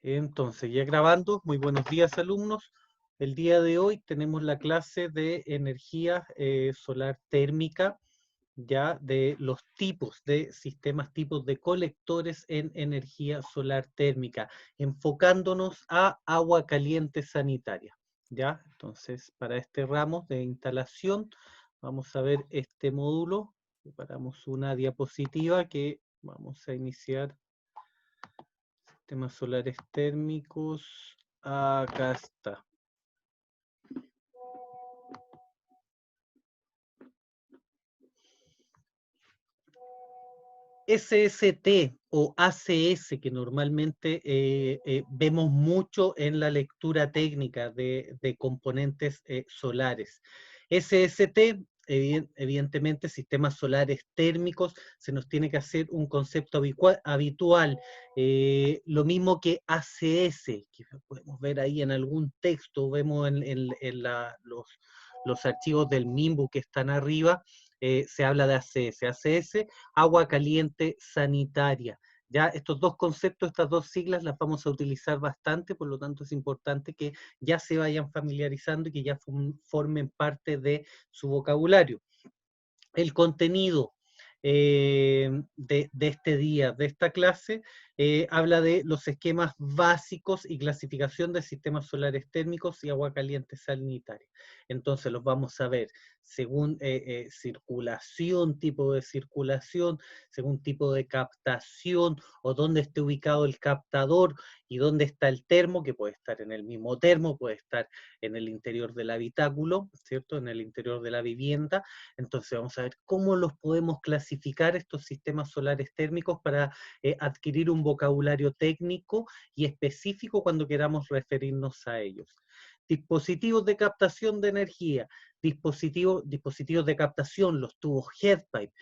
Entonces, ya grabando, muy buenos días alumnos. El día de hoy tenemos la clase de energía solar térmica, ya de los tipos de sistemas, tipos de colectores en energía solar térmica, enfocándonos a agua caliente sanitaria. ¿Ya? Entonces, para este ramo de instalación, vamos a ver este módulo. Preparamos una diapositiva que vamos a iniciar. Sistemas solares térmicos. Acá está. SST o ACS, que normalmente vemos mucho en la lectura técnica de componentes solares. SST, evidentemente, sistemas solares térmicos, se nos tiene que hacer un concepto habitual. Lo mismo que ACS, que podemos ver ahí en algún texto, vemos en los archivos del MIMBU que están arriba, se habla de ACS. ACS, agua caliente sanitaria. Ya estos dos conceptos, estas dos siglas las vamos a utilizar bastante, por lo tanto es importante que ya se vayan familiarizando y que ya formen parte de su vocabulario. El contenido de este día, de esta clase, habla de los esquemas básicos y clasificación de sistemas solares térmicos y agua caliente sanitaria. Entonces los vamos a ver según circulación, tipo de circulación, según tipo de captación o dónde esté ubicado el captador y dónde está el termo, que puede estar en el mismo termo, puede estar en el interior del habitáculo, ¿cierto? En el interior de la vivienda. Entonces vamos a ver cómo los podemos clasificar estos sistemas solares térmicos para adquirir un vocabulario técnico y específico cuando queramos referirnos a ellos. Dispositivos de captación de energía, dispositivos de captación, los tubos headpipe,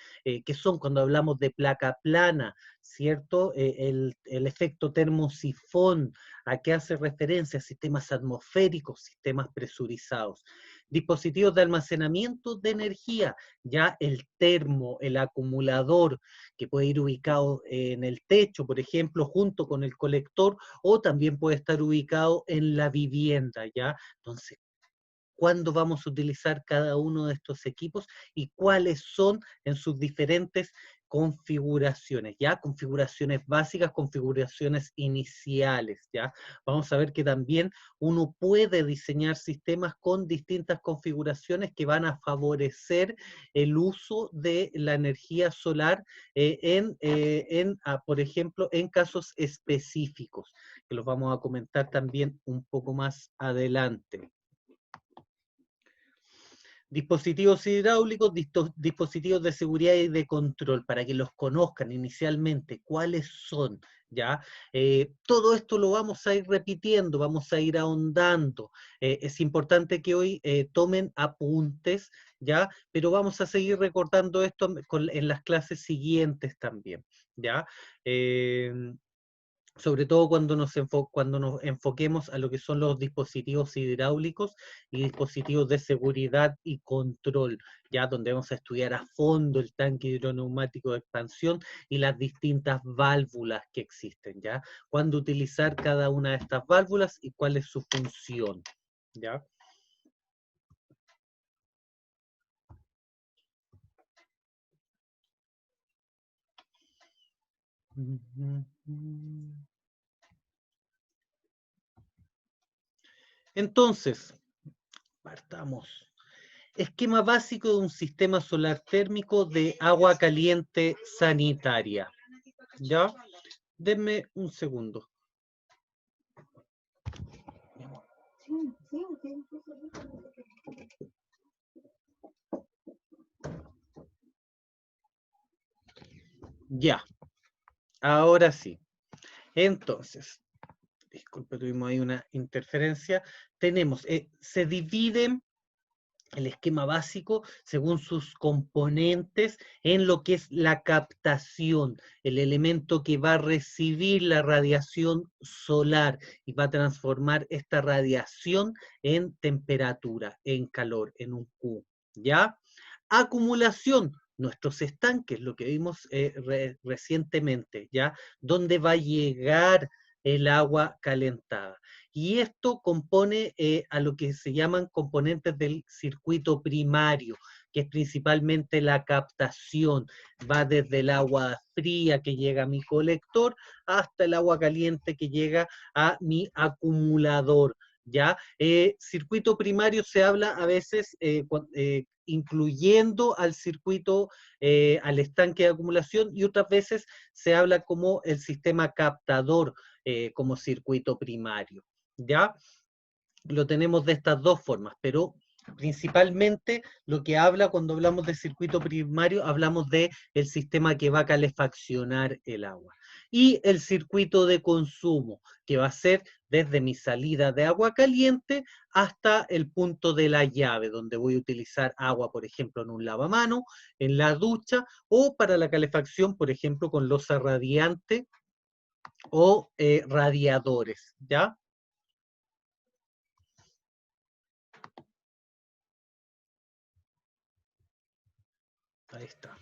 que son cuando hablamos de placa plana, ¿cierto? El efecto termosifón, ¿a qué hace referencia? Sistemas atmosféricos, sistemas presurizados. Dispositivos de almacenamiento de energía, ya el termo, el acumulador, que puede ir ubicado en el techo, por ejemplo, junto con el colector, o también puede estar ubicado en la vivienda, ¿ya? Entonces, ¿cuándo vamos a utilizar cada uno de estos equipos y cuáles son en sus diferentes configuraciones? ¿Ya? Configuraciones básicas, configuraciones iniciales, ¿ya? Vamos a ver que también uno puede diseñar sistemas con distintas configuraciones que van a favorecer el uso de la energía solar por ejemplo, en casos específicos, que los vamos a comentar también un poco más adelante. Dispositivos hidráulicos, dispositivos de seguridad y de control, para que los conozcan inicialmente, cuáles son, ¿ya? Todo esto lo vamos a ir repitiendo, vamos a ir ahondando. Es importante que hoy tomen apuntes, ¿ya? Pero vamos a seguir recordando esto en las clases siguientes también, ¿ya? Sobre todo cuando cuando nos enfoquemos a lo que son los dispositivos hidráulicos y dispositivos de seguridad y control, ya donde vamos a estudiar a fondo el tanque hidroneumático de expansión y las distintas válvulas que existen, ya, cuándo utilizar cada una de estas válvulas y cuál es su función, ya. Entonces, partamos. Esquema básico de un sistema solar térmico de agua caliente sanitaria. ¿Ya? Denme un segundo. Ya, ahora sí. Entonces, disculpe, tuvimos ahí una interferencia. Tenemos, se dividen el esquema básico según sus componentes en lo que es la captación, el elemento que va a recibir la radiación solar y va a transformar esta radiación en temperatura, en calor, en un Q, ¿ya? Acumulación, nuestros estanques, lo que vimos recientemente, ¿ya? ¿Dónde va a llegar el agua calentada. Y esto compone a lo que se llaman componentes del circuito primario, que es principalmente la captación. Va desde el agua fría que llega a mi colector hasta el agua caliente que llega a mi acumulador. ¿Ya? Circuito primario se habla a veces incluyendo al circuito, al estanque de acumulación, y otras veces se habla como el sistema captador como circuito primario. ¿Ya? Lo tenemos de estas dos formas, pero principalmente lo que habla cuando hablamos de circuito primario, hablamos de el sistema que va a calefaccionar el agua. Y el circuito de consumo, que va a ser desde mi salida de agua caliente hasta el punto de la llave, donde voy a utilizar agua, por ejemplo, en un lavamano, en la ducha, o para la calefacción, por ejemplo, con losa radiante o radiadores, ¿ya? Ahí está.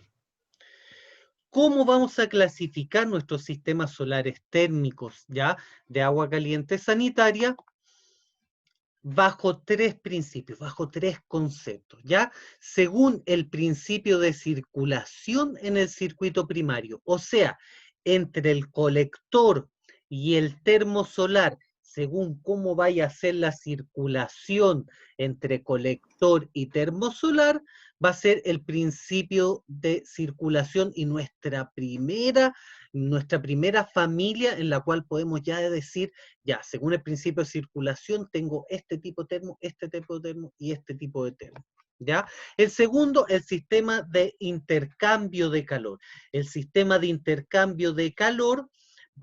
¿Cómo vamos a clasificar nuestros sistemas solares térmicos, ya, de agua caliente sanitaria? Bajo tres principios, bajo tres conceptos, ¿ya? Según el principio de circulación en el circuito primario, o sea, entre el colector y el termosolar, según cómo vaya a ser la circulación entre colector y termosolar, va a ser el principio de circulación y nuestra primera familia en la cual podemos ya decir, ya, según el principio de circulación, tengo este tipo de termo, este tipo de termo y este tipo de termo. ¿Ya? El segundo, el sistema de intercambio de calor. El sistema de intercambio de calor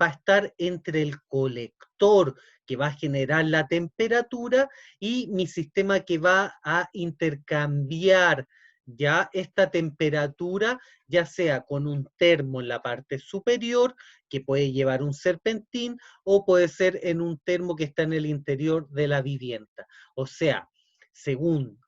va a estar entre el colector que va a generar la temperatura y mi sistema que va a intercambiar ya esta temperatura, ya sea con un termo en la parte superior, que puede llevar un serpentín, o puede ser en un termo que está en el interior de la vivienda. O sea, según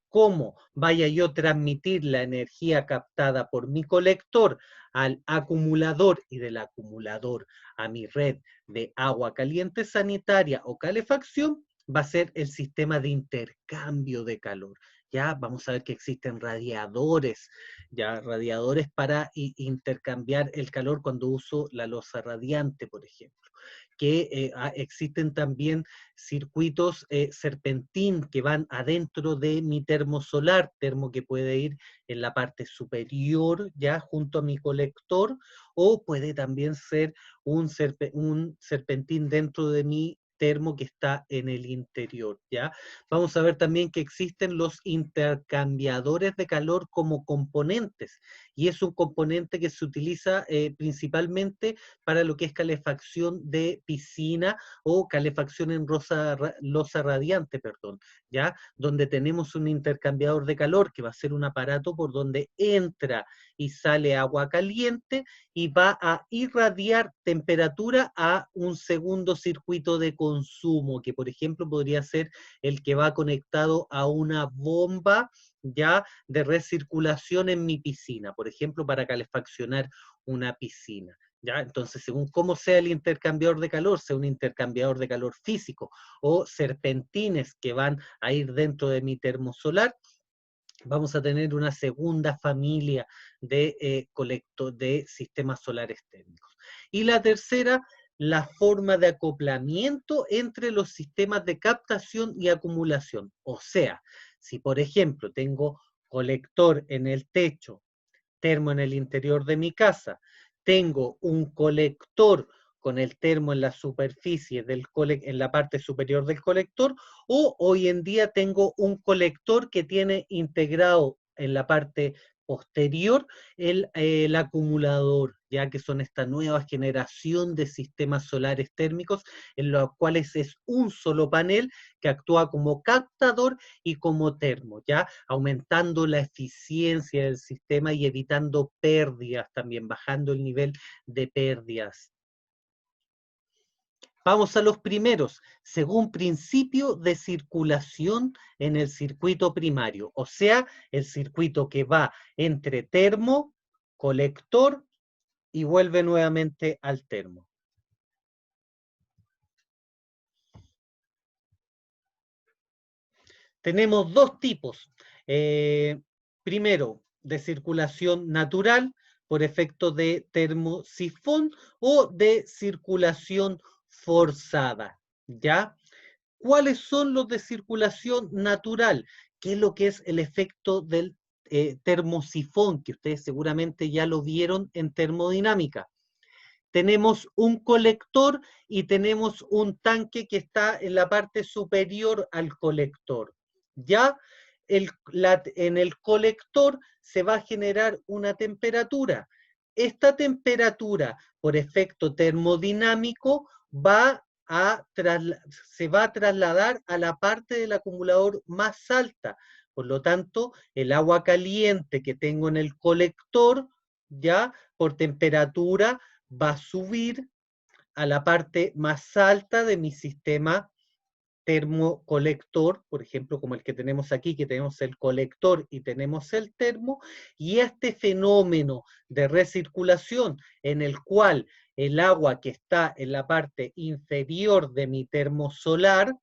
cómo vaya yo a transmitir la energía captada por mi colector al acumulador y del acumulador a mi red de agua caliente sanitaria o calefacción, va a ser el sistema de intercambio de calor. Ya vamos a ver que existen radiadores, ya radiadores para intercambiar el calor cuando uso la losa radiante, por ejemplo. Que existen también circuitos serpentín que van adentro de mi termosolar, termo que puede ir en la parte superior, ya junto a mi colector, o puede también ser un serpentín dentro de mi termo que está en el interior, ¿ya? Vamos a ver también que existen los intercambiadores de calor como componentes, y es un componente que se utiliza principalmente para lo que es calefacción de piscina o calefacción en losa radiante, perdón, ¿ya? Donde tenemos un intercambiador de calor que va a ser un aparato por donde entra y sale agua caliente y va a irradiar temperatura a un segundo circuito de consumo, que por ejemplo podría ser el que va conectado a una bomba ya de recirculación en mi piscina, por ejemplo, para calefaccionar una piscina. ¿Ya? Entonces, según cómo sea el intercambiador de calor, sea un intercambiador de calor físico o serpentines que van a ir dentro de mi termosolar, vamos a tener una segunda familia de sistemas solares térmicos. Y la tercera, la forma de acoplamiento entre los sistemas de captación y acumulación. O sea, si por ejemplo tengo colector en el techo, termo en el interior de mi casa, tengo un colector con el termo en la superficie en la parte superior del colector, o hoy en día tengo un colector que tiene integrado en la parte posterior el acumulador, ya que son esta nueva generación de sistemas solares térmicos en los cuales es un solo panel que actúa como captador y como termo, ya aumentando la eficiencia del sistema y evitando pérdidas también, bajando el nivel de pérdidas. Vamos a los primeros, según principio de circulación en el circuito primario, o sea, el circuito que va entre termo, colector y vuelve nuevamente al termo. Tenemos dos tipos. Primero, de circulación natural por efecto de termosifón o de circulación forzada, ¿ya? ¿Cuáles son los de circulación natural? ¿Qué es lo que es el efecto del termosifón? Que ustedes seguramente ya lo vieron en termodinámica. Tenemos un colector y tenemos un tanque que está en la parte superior al colector. Ya en el colector se va a generar una temperatura. Esta temperatura, por efecto termodinámico, se va a trasladar a la parte del acumulador más alta. Por lo tanto, el agua caliente que tengo en el colector, ya por temperatura, va a subir a la parte más alta de mi sistema termocolector, por ejemplo, como el que tenemos aquí, que tenemos el colector y tenemos el termo, y este fenómeno de recirculación en el cual el agua que está en la parte inferior de mi termo solar,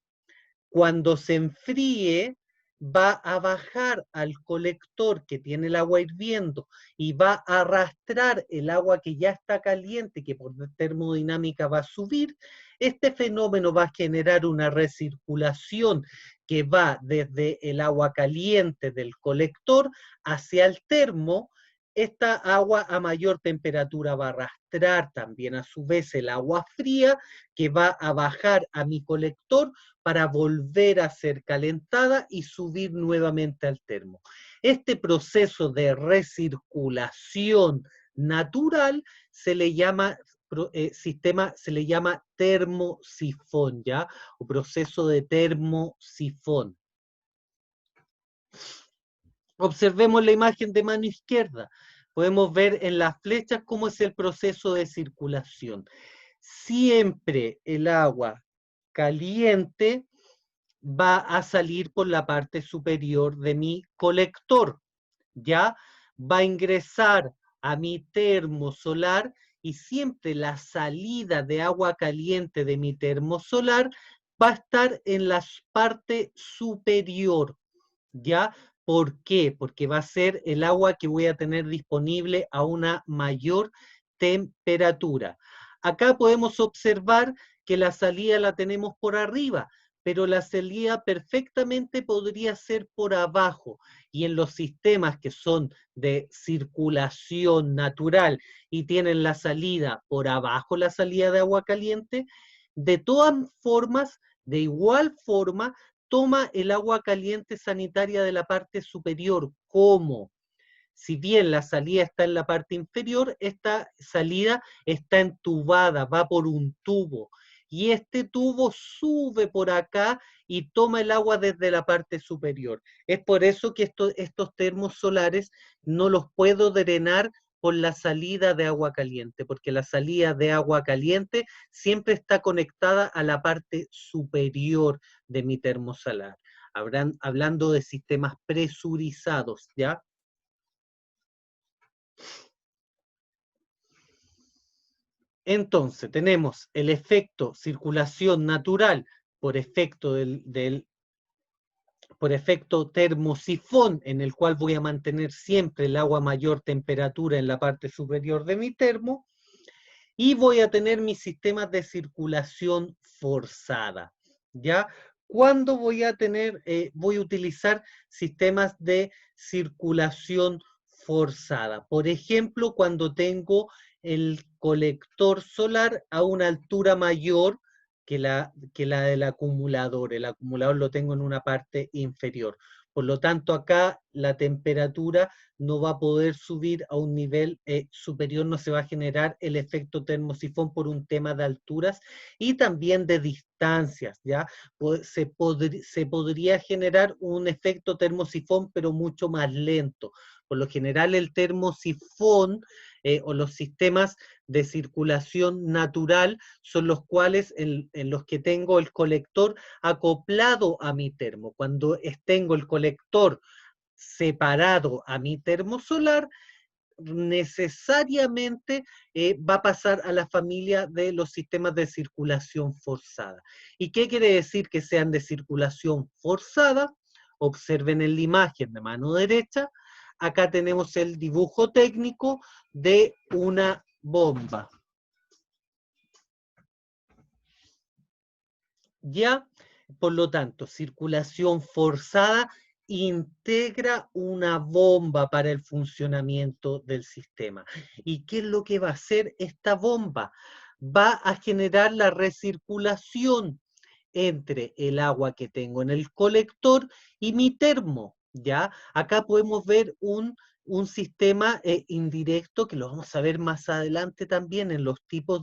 cuando se enfríe, va a bajar al colector que tiene el agua hirviendo y va a arrastrar el agua que ya está caliente, que por termodinámica va a subir. Este fenómeno va a generar una recirculación que va desde el agua caliente del colector hacia el termo. Esta agua a mayor temperatura va a arrastrar también a su vez el agua fría que va a bajar a mi colector para volver a ser calentada y subir nuevamente al termo. Este proceso de recirculación natural se le llama se le llama termosifón, ¿ya? O proceso de termosifón. Observemos la imagen de mano izquierda. Podemos ver en las flechas cómo es el proceso de circulación. Siempre el agua caliente va a salir por la parte superior de mi colector, ¿ya? Va a ingresar a mi termo solar y siempre la salida de agua caliente de mi termo solar va a estar en la parte superior, ¿ya? ¿Por qué? Porque va a ser el agua que voy a tener disponible a una mayor temperatura. Acá podemos observar que la salida la tenemos por arriba, pero la salida perfectamente podría ser por abajo. Y en los sistemas que son de circulación natural y tienen la salida por abajo, la salida de agua caliente, de todas formas, de igual forma, toma el agua caliente sanitaria de la parte superior. ¿Cómo? Si bien la salida está en la parte inferior, esta salida está entubada, va por un tubo. Y este tubo sube por acá y toma el agua desde la parte superior. Es por eso que estos termos solares no los puedo drenar por la salida de agua caliente, porque la salida de agua caliente siempre está conectada a la parte superior de mi termo solar. Hablando de sistemas presurizados, ¿ya? Entonces, tenemos el efecto circulación natural por efecto por efecto termosifón, en el cual voy a mantener siempre el agua a mayor temperatura en la parte superior de mi termo, y voy a tener mis sistemas de circulación forzada, ¿ya? ¿Cuándo voy a tener, voy a utilizar sistemas de circulación forzada? Por ejemplo, cuando tengo el colector solar a una altura mayor que la del acumulador. El acumulador lo tengo en una parte inferior. Por lo tanto, acá la temperatura no va a poder subir a un nivel superior, no se va a generar el efecto termosifón por un tema de alturas y también de distancias, ¿ya? Se podría generar un efecto termosifón, pero mucho más lento. Por lo general, el termosifón o los sistemas de circulación natural son los cuales en los que tengo el colector acoplado a mi termo. Cuando tengo el colector separado a mi termo solar, necesariamente va a pasar a la familia de los sistemas de circulación forzada. ¿Y qué quiere decir que sean de circulación forzada? Observen en la imagen de mano derecha, acá tenemos el dibujo técnico de una bomba. ¿Ya? Por lo tanto, circulación forzada integra una bomba para el funcionamiento del sistema. ¿Y qué es lo que va a hacer esta bomba? Va a generar la recirculación entre el agua que tengo en el colector y mi termo, ¿ya? Acá podemos ver un sistema indirecto que lo vamos a ver más adelante también en los tipos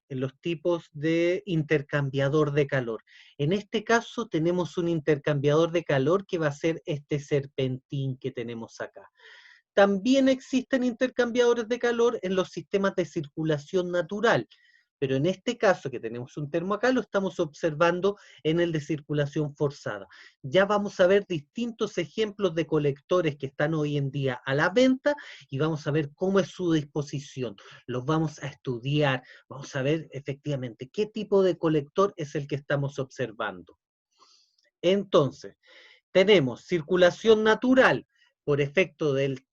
en los tipos de intercambiador de calor. En este caso tenemos un intercambiador de calor que va a ser este serpentín que tenemos acá. También existen intercambiadores de calor en los sistemas de circulación natural, pero en este caso que tenemos un termo acá, lo estamos observando en el de circulación forzada. Ya vamos a ver distintos ejemplos de colectores que están hoy en día a la venta y vamos a ver cómo es su disposición. Los vamos a estudiar, vamos a ver efectivamente qué tipo de colector es el que estamos observando. Entonces, tenemos circulación natural por efecto del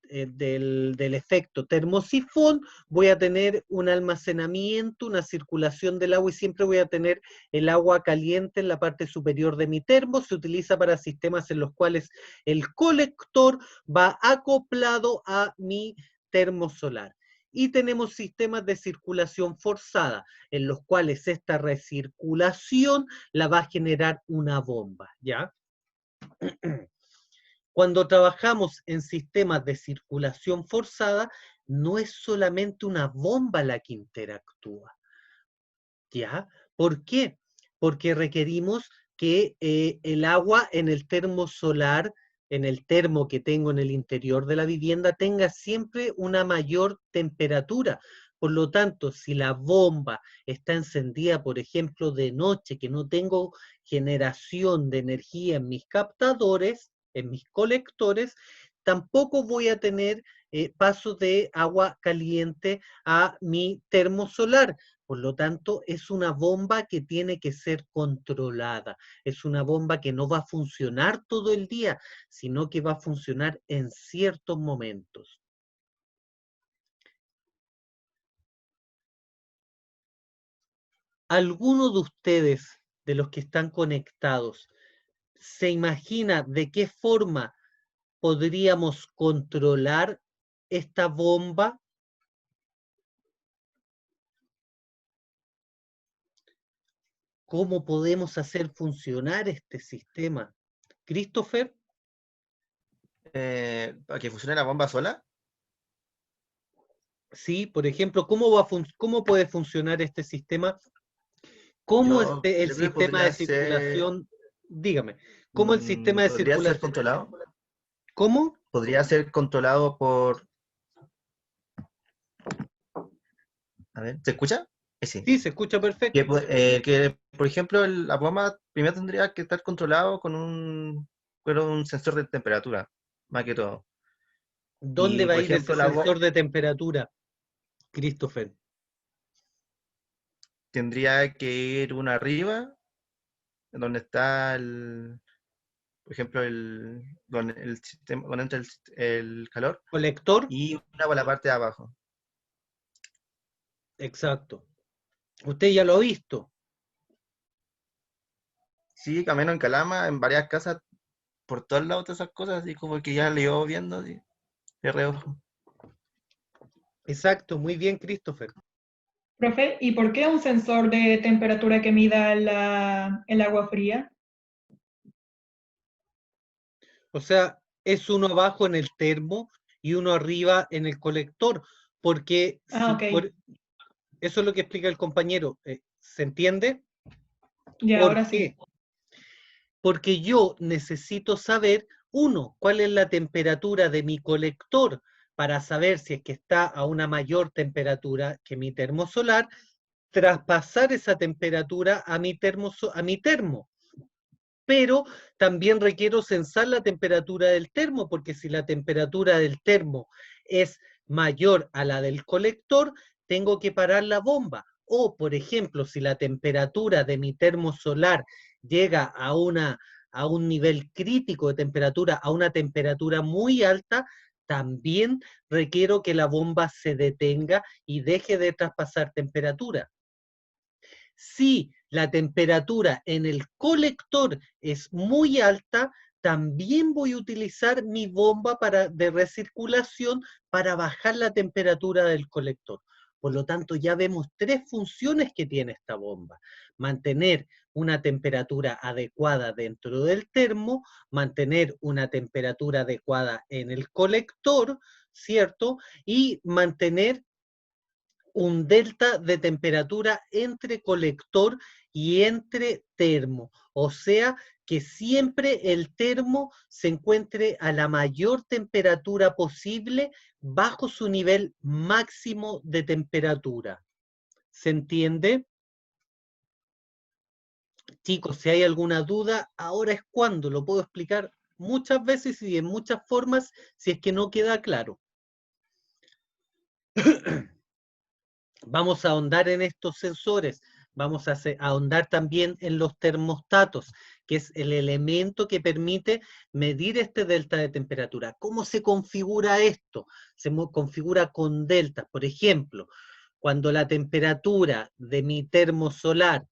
efecto termosifón, voy a tener un almacenamiento, una circulación del agua y siempre voy a tener el agua caliente en la parte superior de mi termo. Se utiliza para sistemas en los cuales el colector va acoplado a mi termo solar. Y tenemos sistemas de circulación forzada, en los cuales esta recirculación la va a generar una bomba, ¿ya? Cuando trabajamos en sistemas de circulación forzada, no es solamente una bomba la que interactúa, ¿ya? ¿Por qué? Porque requerimos que el agua en el termo solar, en el termo que tengo en el interior de la vivienda, tenga siempre una mayor temperatura. Por lo tanto, si la bomba está encendida, por ejemplo, de noche, que no tengo generación de energía en mis captadores, en mis colectores, tampoco voy a tener paso de agua caliente a mi termo solar. Por lo tanto, es una bomba que tiene que ser controlada. Es una bomba que no va a funcionar todo el día, sino que va a funcionar en ciertos momentos. ¿Alguno de ustedes, de los que están conectados, se imagina de qué forma podríamos controlar esta bomba? ¿Cómo podemos hacer funcionar este sistema? ¿Christopher? ¿Para que funcione la bomba sola? Sí, por ejemplo, ¿cómo puede funcionar este sistema? ¿Cómo Yo el creo que sistema de podría ser, circulación, dígame, cómo el sistema de podría ser circulación, controlado. cómo? Podría ser controlado por... A ver, ¿se escucha? Sí. Sí, se escucha perfecto. Por ejemplo, la bomba primero tendría que estar controlado con un sensor de temperatura, más que todo. ¿Dónde Y, va a por ir ese ejemplo, sensor de temperatura, Christopher? tendría que ir una arriba, donde está por ejemplo, donde el sistema, donde entra el calor, ¿Colector? y una por la parte de abajo. Exacto. Usted ya lo ha visto. Sí, camino en Calama, en varias casas, por todos lados de esas cosas, y como que ya le iba viendo así, de reojo. Exacto, muy bien, Christopher. Profe, ¿y por qué un sensor de temperatura que mida el agua fría? O sea, es uno abajo en el termo y uno arriba en el colector, porque Ah, ok. eso es lo que explica el compañero. ¿Se entiende? Ya, ¿Por ahora qué? sí. Porque yo necesito saber, uno, cuál es la temperatura de mi colector para saber si es que está a una mayor temperatura que mi termo solar, traspasar esa temperatura a mi termo. Pero también requiero censar la temperatura del termo, porque si la temperatura del termo es mayor a la del colector, tengo que parar la bomba. O, por ejemplo, si la temperatura de mi termo solar llega a un nivel crítico de temperatura, a una temperatura muy alta, también requiero que la bomba se detenga y deje de traspasar temperatura. Si la temperatura en el colector es muy alta, también voy a utilizar mi bomba de recirculación para bajar la temperatura del colector. Por lo tanto, ya vemos tres funciones que tiene esta bomba. Mantener una temperatura adecuada dentro del termo, mantener una temperatura adecuada en el colector, ¿cierto? Y mantener un delta de temperatura entre colector y entre termo. O sea, que siempre el termo se encuentre a la mayor temperatura posible bajo su nivel máximo de temperatura. ¿Se entiende? Chicos, si hay alguna duda, ahora es cuando lo puedo explicar muchas veces y en muchas formas si es que no queda claro. Vamos a ahondar en estos sensores, vamos a ahondar también en los termostatos, que es el elemento que permite medir este delta de temperatura. ¿Cómo se configura esto? Se configura con deltas. Por ejemplo, cuando la temperatura de mi termo solar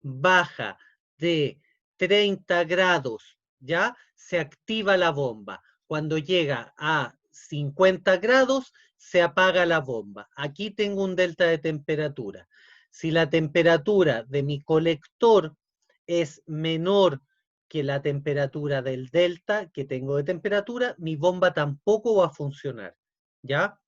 baja de 30 grados, ¿ya? Se activa la bomba. Cuando llega a 50 grados, se apaga la bomba. Aquí tengo un delta de temperatura. Si la temperatura de mi colector es menor que la temperatura del delta que tengo de temperatura, mi bomba tampoco va a funcionar, ¿ya?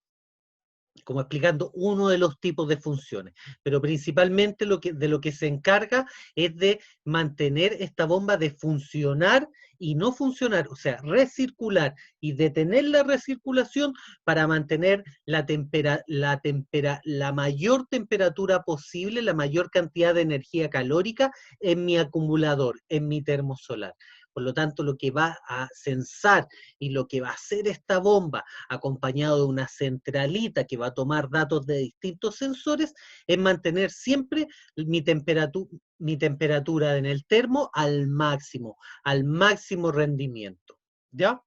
Como explicando uno de los tipos de funciones, pero principalmente de lo que se encarga es de mantener esta bomba de funcionar y no funcionar, o sea, recircular y detener la recirculación para mantener la mayor temperatura posible, la mayor cantidad de energía calórica en mi acumulador, en mi termosolar. Por lo tanto, lo que va a sensar y lo que va a hacer esta bomba, acompañado de una centralita que va a tomar datos de distintos sensores, es mantener siempre mi temperatura en el termo al máximo rendimiento. ¿Ya?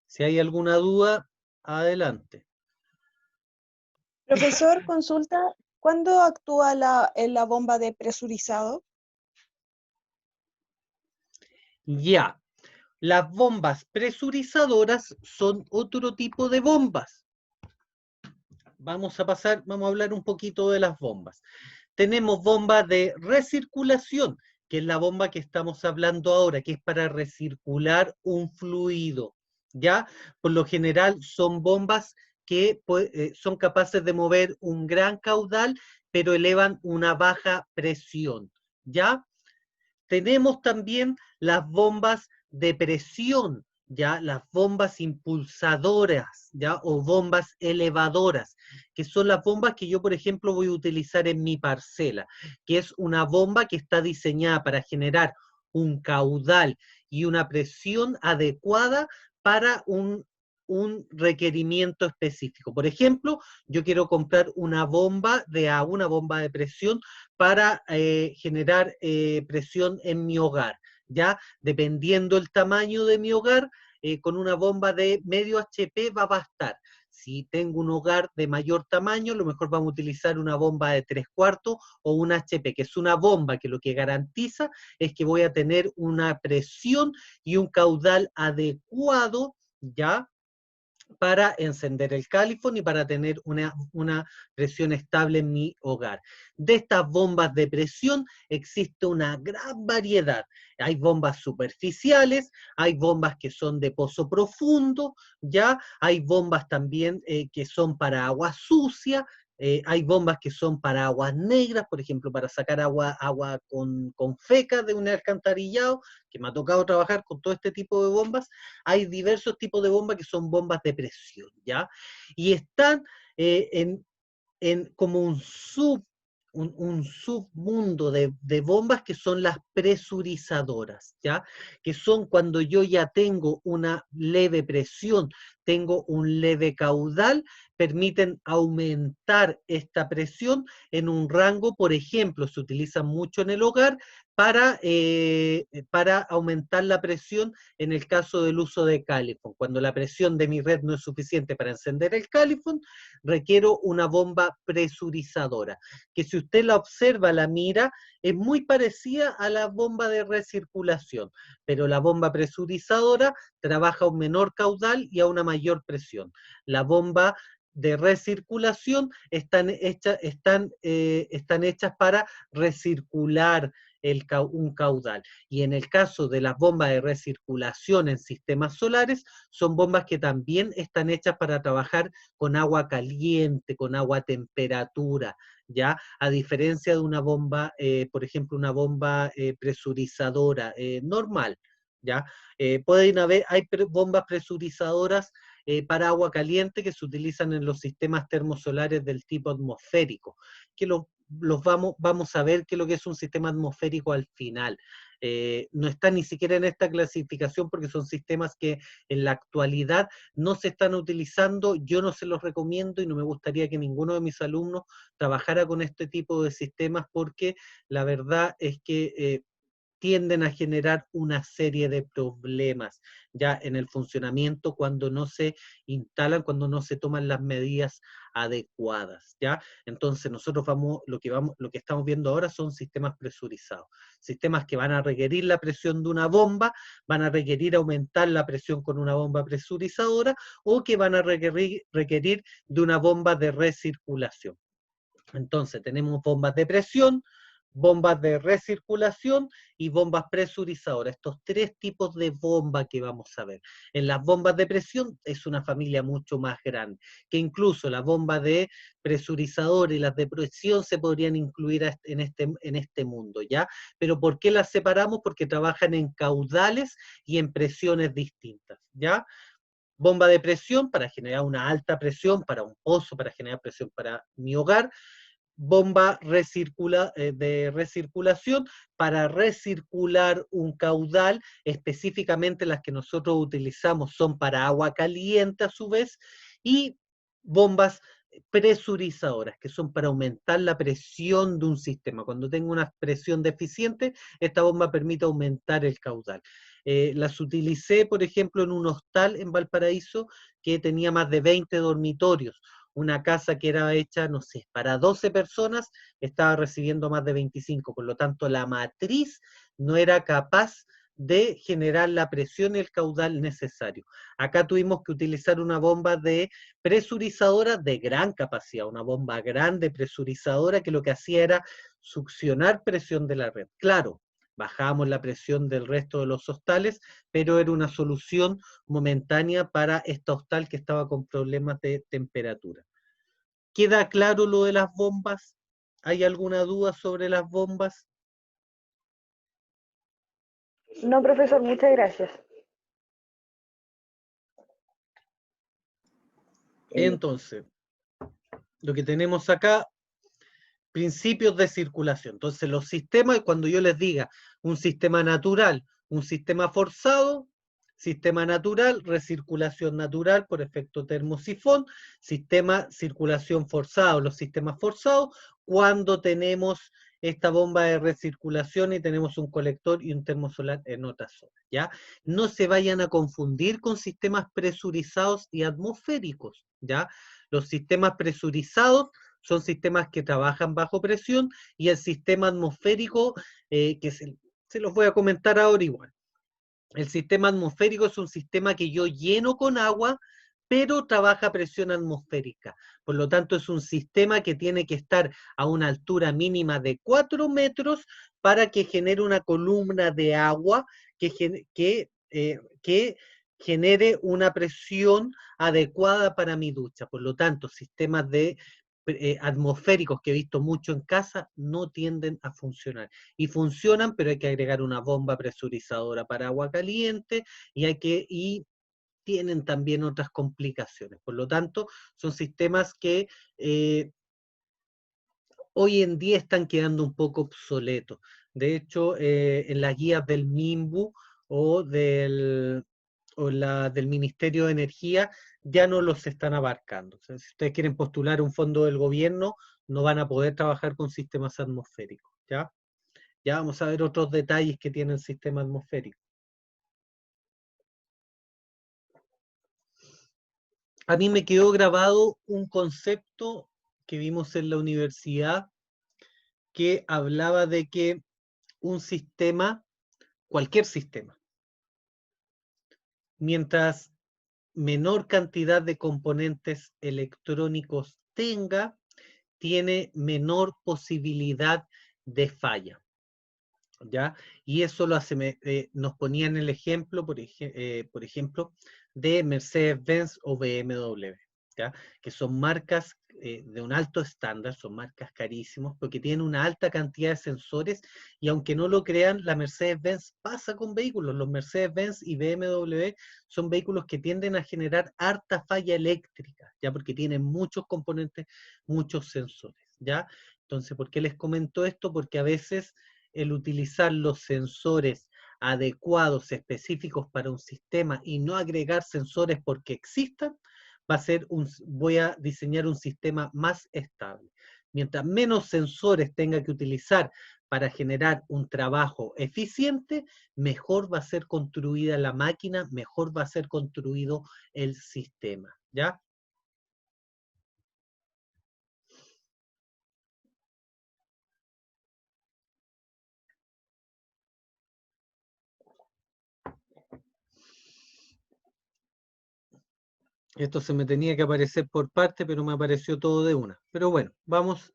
Si hay alguna duda, adelante. Profesor, consulta, ¿cuándo actúa la bomba de presurizado? Ya. Las bombas presurizadoras son otro tipo de bombas. Vamos a hablar un poquito de las bombas. Tenemos bombas de recirculación, que es la bomba que estamos hablando ahora, que es para recircular un fluido, ¿ya? Por lo general son bombas que son capaces de mover un gran caudal, pero elevan una baja presión, ¿ya? Tenemos también las bombas de presión, ¿ya? Las bombas impulsadoras, ¿ya? O bombas elevadoras, que son las bombas que yo, por ejemplo, voy a utilizar en mi parcela, que es una bomba que está diseñada para generar un caudal y una presión adecuada para un requerimiento específico. Por ejemplo, yo quiero comprar una bomba de agua, una bomba de presión para generar presión en mi hogar, ¿ya? Dependiendo el tamaño de mi hogar, con una bomba de medio HP va a bastar. Si tengo un hogar de mayor tamaño, a lo mejor vamos a utilizar una bomba de 3/4 o un HP, que es una bomba que lo que garantiza es que voy a tener una presión y un caudal adecuado, ¿ya? Para encender el califón y para tener una presión estable en mi hogar. De estas bombas de presión existe una gran variedad. Hay bombas superficiales, hay bombas que son de pozo profundo, ya hay bombas también que son para agua sucia, hay bombas que son para aguas negras, por ejemplo, para sacar agua con feca de un alcantarillado, que me ha tocado trabajar con todo este tipo de bombas. Hay diversos tipos de bombas que son bombas de presión, ¿ya? Y están como un submundo de bombas que son las presurizadoras, ¿ya? Que son cuando yo ya tengo una leve presión, tengo un leve caudal, permiten aumentar esta presión en un rango, por ejemplo, se utilizan mucho en el hogar para aumentar la presión en el caso del uso de Califón. Cuando la presión de mi red no es suficiente para encender el Califón, requiero una bomba presurizadora, que si usted la observa, la mira, es muy parecida a la bomba de recirculación, pero la bomba presurizadora trabaja a un menor caudal y a una mayor presión. La bomba de recirculación están hechas para recircular un caudal. Y en el caso de las bombas de recirculación en sistemas solares, son bombas que también están hechas para trabajar con agua caliente, con agua a temperatura, ¿ya? A diferencia de una bomba, por ejemplo, una bomba presurizadora normal, ¿ya? Pueden haber, hay bombas presurizadoras para agua caliente que se utilizan en los sistemas termosolares del tipo atmosférico, que vamos a ver qué es lo que es un sistema atmosférico al final. No está ni siquiera en esta clasificación porque son sistemas que en la actualidad no se están utilizando, yo no se los recomiendo y no me gustaría que ninguno de mis alumnos trabajara con este tipo de sistemas porque la verdad es que tienden a generar una serie de problemas ya en el funcionamiento cuando no se instalan, cuando no se toman las medidas adecuadas, ¿ya? Entonces nosotros lo que estamos viendo ahora son sistemas presurizados, sistemas que van a requerir la presión de una bomba, van a requerir aumentar la presión con una bomba presurizadora o que van a requerir de una bomba de recirculación. Entonces tenemos bombas de presión, bombas de recirculación y bombas presurizadoras. Estos tres tipos de bombas que vamos a ver. En las bombas de presión es una familia mucho más grande, que incluso las bombas de presurizador y las de presión se podrían incluir en este mundo, ¿ya? Pero ¿por qué las separamos? Porque trabajan en caudales y en presiones distintas, ¿ya? Bomba de presión para generar una alta presión, para un pozo, para generar presión para mi hogar. Bomba de recirculación para recircular un caudal, específicamente las que nosotros utilizamos son para agua caliente a su vez, y bombas presurizadoras, que son para aumentar la presión de un sistema. Cuando tengo una presión deficiente, esta bomba permite aumentar el caudal. Las utilicé, por ejemplo, en un hostal en Valparaíso que tenía más de 20 dormitorios. Una casa que era hecha, no sé, para 12 personas, estaba recibiendo más de 25, por lo tanto la matriz no era capaz de generar la presión y el caudal necesario. Acá tuvimos que utilizar una bomba de presurizadora de gran capacidad, una bomba grande presurizadora que lo que hacía era succionar presión de la red. Claro, bajamos la presión del resto de los hostales, pero era una solución momentánea para este hostal que estaba con problemas de temperatura. ¿Queda claro lo de las bombas? ¿Hay alguna duda sobre las bombas? No, profesor, muchas gracias. Entonces, lo que tenemos acá, principios de circulación. Entonces, los sistemas, cuando yo les diga un sistema natural, un sistema forzado, sistema natural, recirculación natural por efecto termosifón, sistema circulación forzado, los sistemas forzados, cuando tenemos esta bomba de recirculación y tenemos un colector y un termosolar en otra zona, ¿ya? No se vayan a confundir con sistemas presurizados y atmosféricos, ¿ya? Los sistemas presurizados son sistemas que trabajan bajo presión y el sistema atmosférico, que se los voy a comentar ahora igual. El sistema atmosférico es un sistema que yo lleno con agua, pero trabaja a presión atmosférica. Por lo tanto, es un sistema que tiene que estar a una altura mínima de 4 metros para que genere una columna de agua que genere una presión adecuada para mi ducha. Por lo tanto, sistemas atmosféricos que he visto mucho en casa no tienden a funcionar. Y funcionan, pero hay que agregar una bomba presurizadora para agua caliente y tienen también otras complicaciones. Por lo tanto, son sistemas que hoy en día están quedando un poco obsoletos. De hecho, en las guías del MIMBU o o la del Ministerio de Energía ya no los están abarcando. O sea, si ustedes quieren postular un fondo del gobierno, no van a poder trabajar con sistemas atmosféricos, ¿ya? Ya vamos a ver otros detalles que tiene el sistema atmosférico. A mí me quedó grabado un concepto que vimos en la universidad que hablaba de que un sistema, cualquier sistema, mientras menor cantidad de componentes electrónicos tenga, tiene menor posibilidad de falla, ¿ya? Y eso lo hace, nos ponían el ejemplo, por ejemplo, de Mercedes-Benz o BMW, ¿ya? Que son marcas de un alto estándar, son marcas carísimas, porque tienen una alta cantidad de sensores, y aunque no lo crean, la Mercedes-Benz pasa con vehículos. Los Mercedes-Benz y BMW son vehículos que tienden a generar harta falla eléctrica, ¿ya? Porque tienen muchos componentes, muchos sensores, ¿ya? Entonces, ¿por qué les comento esto? Porque a veces el utilizar los sensores adecuados, específicos para un sistema y no agregar sensores porque existan, voy a diseñar un sistema más estable. Mientras menos sensores tenga que utilizar para generar un trabajo eficiente, mejor va a ser construida la máquina, mejor va a ser construido el sistema, ¿ya? Esto se me tenía que aparecer por parte, pero me apareció todo de una. Pero bueno, vamos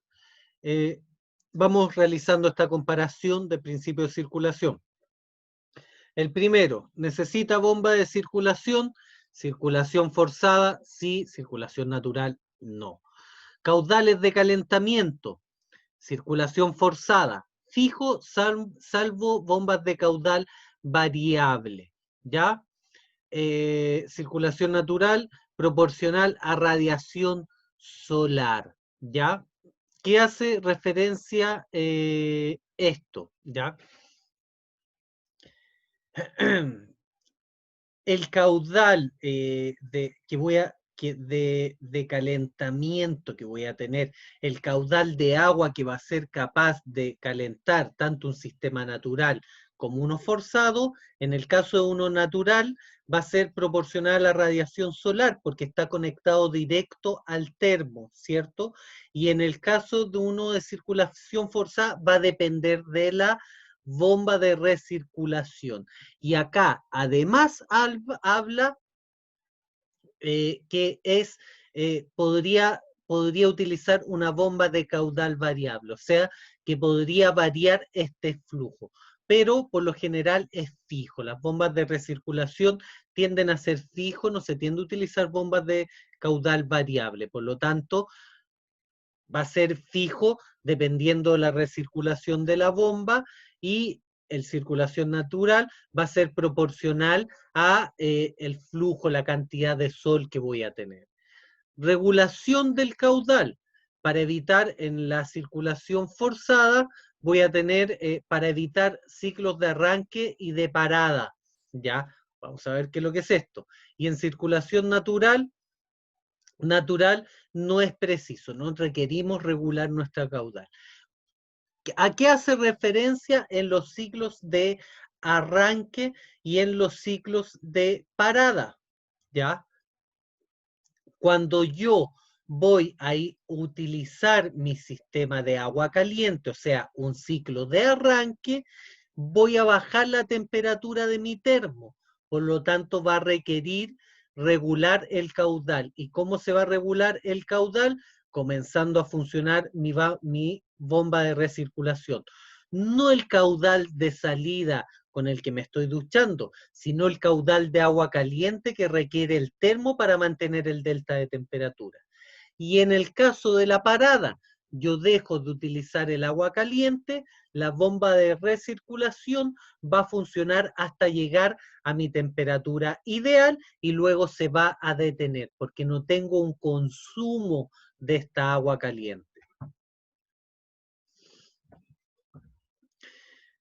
realizando esta comparación de principio de circulación. El primero, ¿necesita bomba de circulación? Circulación forzada, sí. Circulación natural, no. Caudales de calentamiento, circulación forzada, fijo, salvo bombas de caudal variable, ¿ya? Circulación natural proporcional a radiación solar, ¿ya? ¿Qué hace referencia esto, ¿ya? El caudal de calentamiento que voy a tener, el caudal de agua que va a ser capaz de calentar tanto un sistema natural como uno forzado, en el caso de uno natural, va a ser proporcional a la radiación solar, porque está conectado directo al termo, ¿cierto? Y en el caso de uno de circulación forzada, va a depender de la bomba de recirculación. Y acá, además, habla que podría utilizar una bomba de caudal variable, o sea, que podría variar este flujo, pero por lo general es fijo. Las bombas de recirculación tienden a ser fijos, no se tiende a utilizar bombas de caudal variable, por lo tanto, va a ser fijo dependiendo de la recirculación de la bomba, y el circulación natural va a ser proporcional a el flujo, la cantidad de sol que voy a tener. Regulación del caudal. Para evitar en la circulación forzada, voy a tener, para evitar ciclos de arranque y de parada, ¿ya? Vamos a ver qué es lo que es esto. Y en circulación natural no es preciso, no requerimos regular nuestra caudal. ¿A qué hace referencia en los ciclos de arranque y en los ciclos de parada? ¿Ya? Cuando yo voy a utilizar mi sistema de agua caliente, o sea, un ciclo de arranque, voy a bajar la temperatura de mi termo. Por lo tanto, va a requerir regular el caudal. ¿Y cómo se va a regular el caudal? Comenzando a funcionar mi bomba de recirculación. No el caudal de salida con el que me estoy duchando, sino el caudal de agua caliente que requiere el termo para mantener el delta de temperatura. Y en el caso de la parada, yo dejo de utilizar el agua caliente, la bomba de recirculación va a funcionar hasta llegar a mi temperatura ideal y luego se va a detener porque no tengo un consumo de esta agua caliente.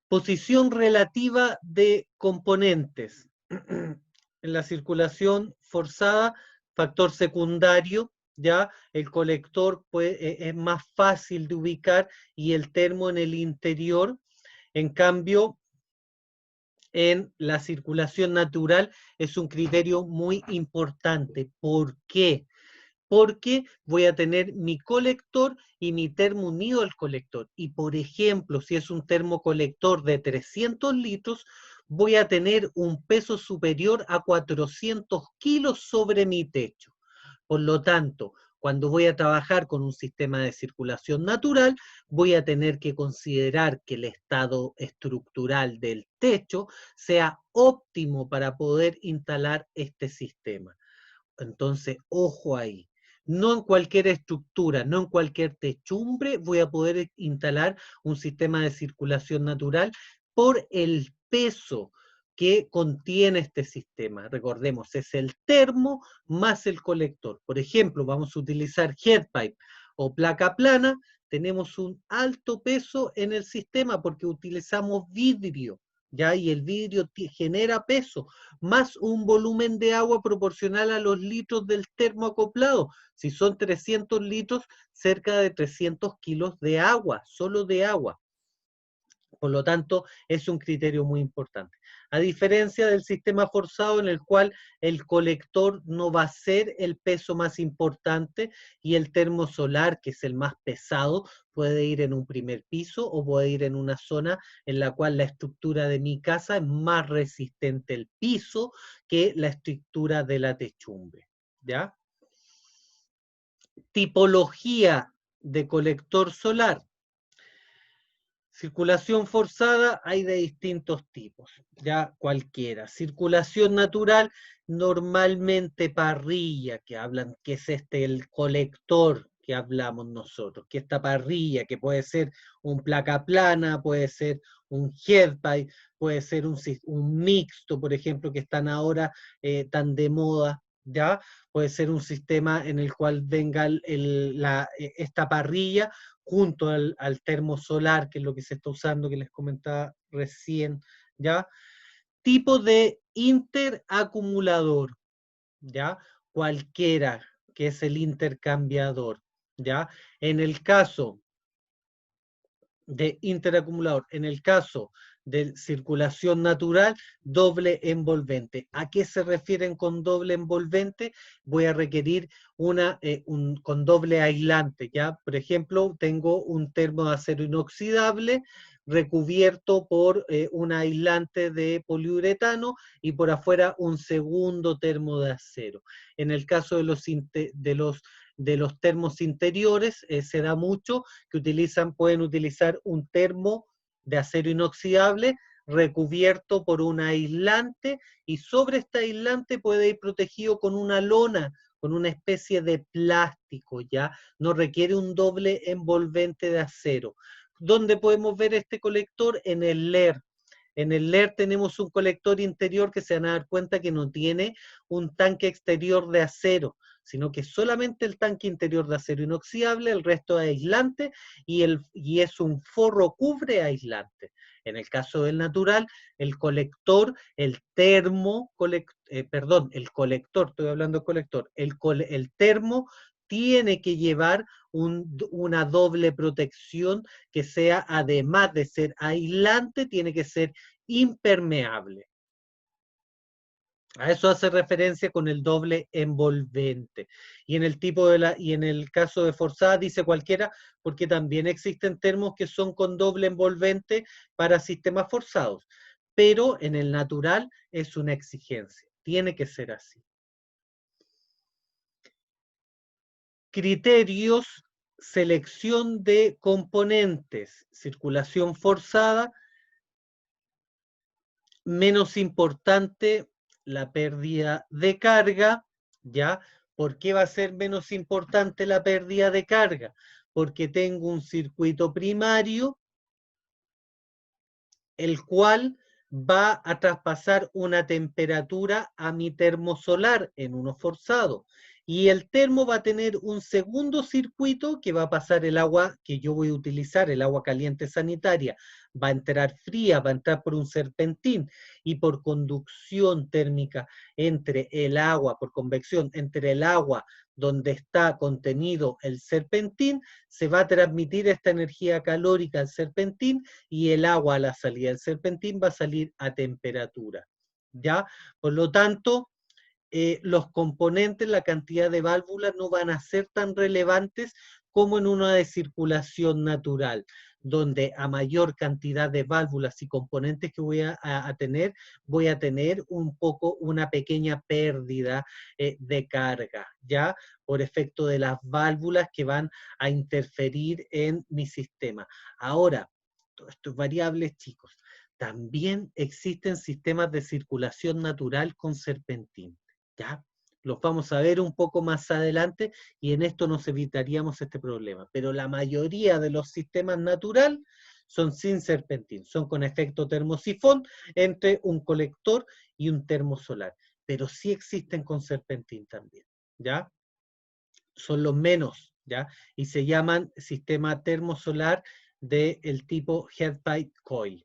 Posición relativa de componentes. en la circulación forzada, factor secundario, ya el colector es más fácil de ubicar y el termo en el interior. En cambio, en la circulación natural es un criterio muy importante. ¿Por qué? Porque voy a tener mi colector y mi termo unido al colector. Y por ejemplo, si es un termocolector de 300 litros, voy a tener un peso superior a 400 kilos sobre mi techo. Por lo tanto, cuando voy a trabajar con un sistema de circulación natural, voy a tener que considerar que el estado estructural del techo sea óptimo para poder instalar este sistema. Entonces, ojo ahí. No en cualquier estructura, no en cualquier techumbre voy a poder instalar un sistema de circulación natural por el peso que contiene este sistema. Recordemos, es el termo más el colector. Por ejemplo, vamos a utilizar headpipe o placa plana, tenemos un alto peso en el sistema porque utilizamos vidrio, ¿ya? Y el vidrio genera peso, más un volumen de agua proporcional a los litros del termo acoplado. Si son 300 litros, cerca de 300 kilos de agua, solo de agua. Por lo tanto, es un criterio muy importante. A diferencia del sistema forzado en el cual el colector no va a ser el peso más importante y el termosolar, que es el más pesado, puede ir en un primer piso o puede ir en una zona en la cual la estructura de mi casa es más resistente al piso que la estructura de la techumbre, ¿ya? Tipología de colector solar. Circulación forzada hay de distintos tipos, ya cualquiera. Circulación natural, normalmente parrilla, que hablan, que es el colector que hablamos nosotros, que esta parrilla, que puede ser un placa plana, puede ser un headpipe, puede ser un mixto, por ejemplo, que están ahora tan de moda, ¿ya? Puede ser un sistema en el cual venga esta parrilla junto al termo solar, que es lo que se está usando, que les comentaba recién, ¿ya? Tipo de interacumulador, ¿ya? Cualquiera, que es el intercambiador, ¿ya? En el caso de interacumulador, en el caso de circulación natural, doble envolvente. ¿A qué se refieren con doble envolvente? Voy a requerir con doble aislante, ¿ya? Por ejemplo, tengo un termo de acero inoxidable recubierto por un aislante de poliuretano y por afuera un segundo termo de acero. En el caso de los termos interiores, se da mucho que pueden utilizar un termo de acero inoxidable recubierto por un aislante y sobre este aislante puede ir protegido con una lona, con una especie de plástico, ¿ya? No requiere un doble envolvente de acero. ¿Dónde podemos ver este colector? En el LER. En el LER tenemos un colector interior que se van a dar cuenta que no tiene un tanque exterior de acero, sino que solamente el tanque interior de acero inoxidable, el resto es aislante y es un forro cubre aislante. En el caso del natural, el colector, el colector, estoy hablando de colector, el termo tiene que llevar una doble protección que sea, además de ser aislante, tiene que ser impermeable. A eso hace referencia con el doble envolvente. Y en el caso de forzada dice cualquiera, porque también existen termos que son con doble envolvente para sistemas forzados. Pero en el natural es una exigencia. Tiene que ser así. Criterios, selección de componentes, circulación forzada, menos importante la pérdida de carga, ¿ya? ¿Por qué va a ser menos importante la pérdida de carga? Porque tengo un circuito primario, el cual va a traspasar una temperatura a mi termosolar en uno forzado. Y el termo va a tener un segundo circuito que va a pasar el agua que yo voy a utilizar, el agua caliente sanitaria. Va a entrar fría, va a entrar por un serpentín y por conducción térmica entre el agua, por convección entre el agua donde está contenido el serpentín, se va a transmitir esta energía calórica al serpentín y el agua a la salida del serpentín va a salir a temperatura. ¿Ya? Por lo tanto, los componentes, la cantidad de válvulas no van a ser tan relevantes como en una de circulación natural, donde a mayor cantidad de válvulas y componentes que voy a tener, voy a tener un poco, una pequeña pérdida de carga, ¿ya? Por efecto de las válvulas que van a interferir en mi sistema. Ahora, todo esto es variable, chicos. También existen sistemas de circulación natural con serpentín. ¿Ya? Los vamos a ver un poco más adelante y en esto nos evitaríamos este problema. Pero la mayoría de los sistemas naturales son sin serpentín, son con efecto termosifón entre un colector y un termosolar. Pero sí existen con serpentín también, ¿ya? Son los menos, ¿ya? Y se llaman sistema termosolar del tipo head pipe coil.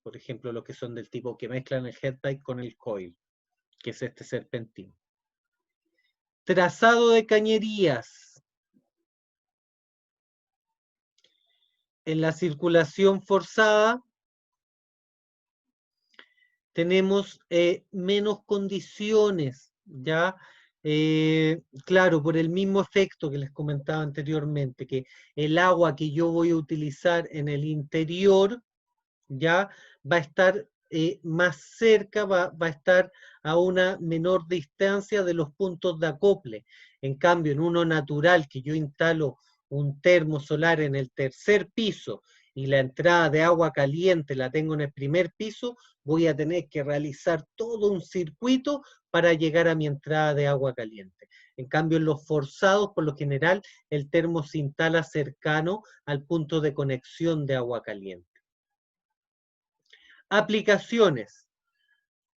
Por ejemplo, los que son del tipo que mezclan el head pipe con el coil, que es este serpentín. Trazado de cañerías. En la circulación forzada tenemos menos condiciones, ¿ya? Claro, por el mismo efecto que les comentaba anteriormente, que el agua que yo voy a utilizar en el interior, ya va a estar más cerca, va a estar a una menor distancia de los puntos de acople. En cambio, en uno natural, que yo instalo un termo solar en el tercer piso y la entrada de agua caliente la tengo en el primer piso, voy a tener que realizar todo un circuito para llegar a mi entrada de agua caliente. En cambio, en los forzados, por lo general, el termo se instala cercano al punto de conexión de agua caliente. Aplicaciones.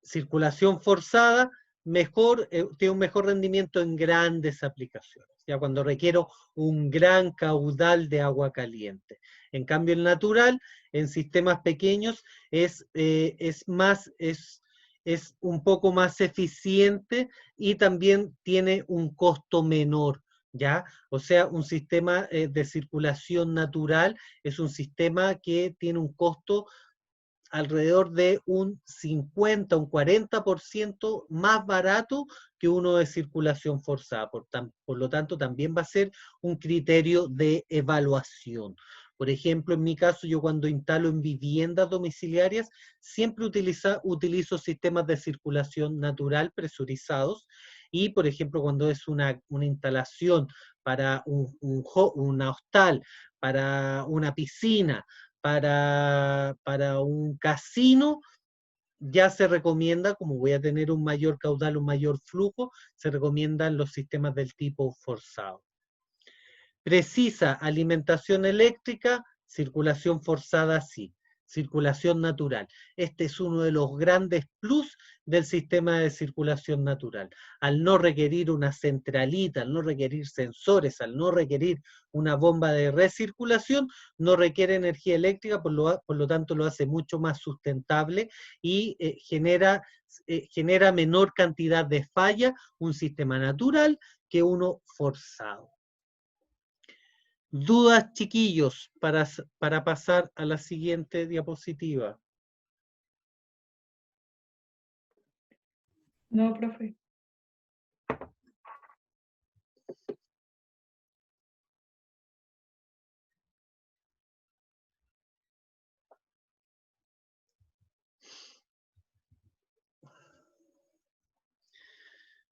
Circulación forzada, tiene un mejor rendimiento en grandes aplicaciones, ya cuando requiero un gran caudal de agua caliente. En cambio, el natural, en sistemas pequeños, es un poco más eficiente y también tiene un costo menor, ¿ya? O sea, un sistema de circulación natural es un sistema que tiene un costo alrededor de un 50, un 40% más barato que uno de circulación forzada. Por lo tanto, también va a ser un criterio de evaluación. Por ejemplo, en mi caso, yo cuando instalo en viviendas domiciliarias, siempre utilizo sistemas de circulación natural presurizados y, por ejemplo, cuando es una instalación para una hostal, para una piscina, para un casino, ya se recomienda, como voy a tener un mayor caudal, un mayor flujo, se recomiendan los sistemas del tipo forzado. Precisa alimentación eléctrica, circulación forzada sí. Circulación natural. Este es uno de los grandes plus del sistema de circulación natural. Al no requerir una centralita, al no requerir sensores, al no requerir una bomba de recirculación, no requiere energía eléctrica, por lo tanto lo hace mucho más sustentable y genera menor cantidad de falla un sistema natural que uno forzado. ¿Dudas, chiquillos, para pasar a la siguiente diapositiva? No, profe.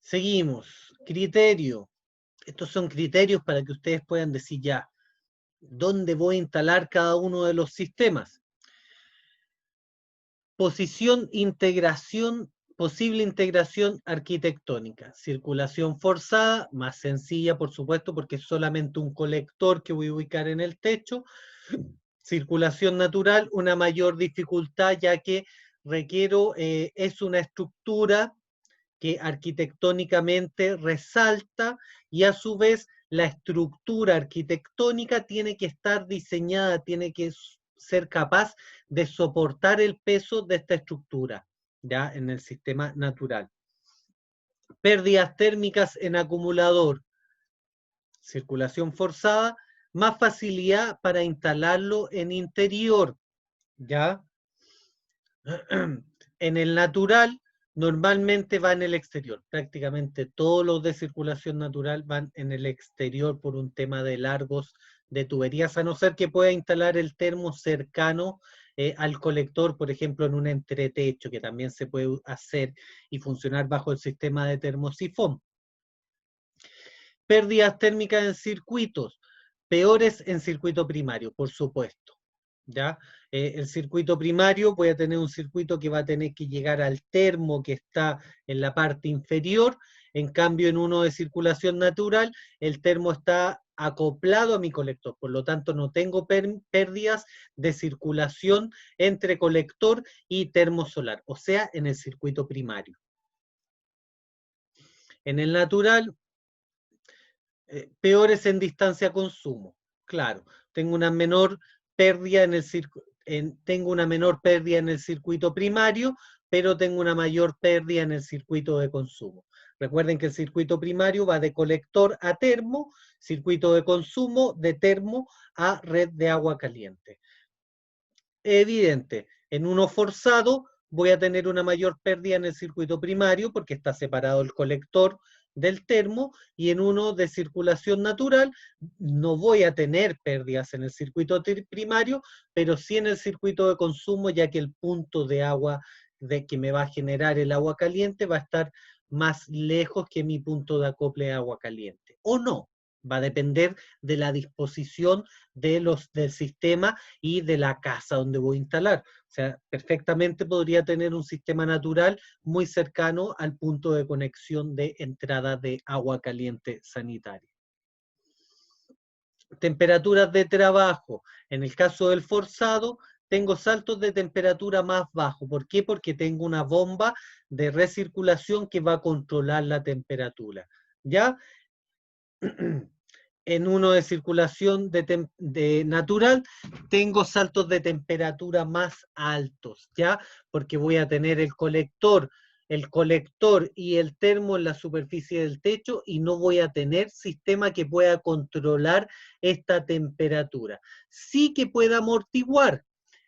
Seguimos. Criterio. Estos son criterios para que ustedes puedan decir ya, ¿dónde voy a instalar cada uno de los sistemas? Posición, integración, posible integración arquitectónica. Circulación forzada, más sencilla, por supuesto, porque es solamente un colector que voy a ubicar en el techo. Circulación natural, una mayor dificultad, ya que requiero, es una estructura que arquitectónicamente resalta, y a su vez la estructura arquitectónica tiene que estar diseñada, tiene que ser capaz de soportar el peso de esta estructura, ya en el sistema natural. Pérdidas térmicas en acumulador, circulación forzada, más facilidad para instalarlo en interior, ¿ya? En el natural, normalmente va en el exterior. Prácticamente todos los de circulación natural van en el exterior por un tema de largos de tuberías, a no ser que pueda instalar el termo cercano al colector, por ejemplo, en un entretecho, que también se puede hacer y funcionar bajo el sistema de termosifón. Pérdidas térmicas en circuitos, peores en circuito primario, por supuesto. ¿Ya? El circuito primario, voy a tener un circuito que va a tener que llegar al termo que está en la parte inferior, en cambio en uno de circulación natural, el termo está acoplado a mi colector, por lo tanto no tengo pérdidas de circulación entre colector y termo solar, o sea, en el circuito primario. En el natural, peores en distancia consumo. Claro, tengo una menor pérdida en el circuito primario, pero tengo una mayor pérdida en el circuito de consumo. Recuerden que el circuito primario va de colector a termo, circuito de consumo de termo a red de agua caliente. Evidente, en uno forzado voy a tener una mayor pérdida en el circuito primario porque está separado el colector del termo, y en uno de circulación natural no voy a tener pérdidas en el circuito primario, pero sí en el circuito de consumo, ya que el punto de agua que me va a generar el agua caliente va a estar más lejos que mi punto de acople de agua caliente. O no, va a depender de la disposición del sistema y de la casa donde voy a instalar. O sea, perfectamente podría tener un sistema natural muy cercano al punto de conexión de entrada de agua caliente sanitaria. Temperaturas de trabajo. En el caso del forzado, tengo saltos de temperatura más bajos. ¿Por qué? Porque tengo una bomba de recirculación que va a controlar la temperatura. ¿Ya? En uno de circulación de natural, tengo saltos de temperatura más altos, ¿ya? Porque voy a tener el colector y el termo en la superficie del techo, y no voy a tener sistema que pueda controlar esta temperatura. Sí que pueda amortiguar.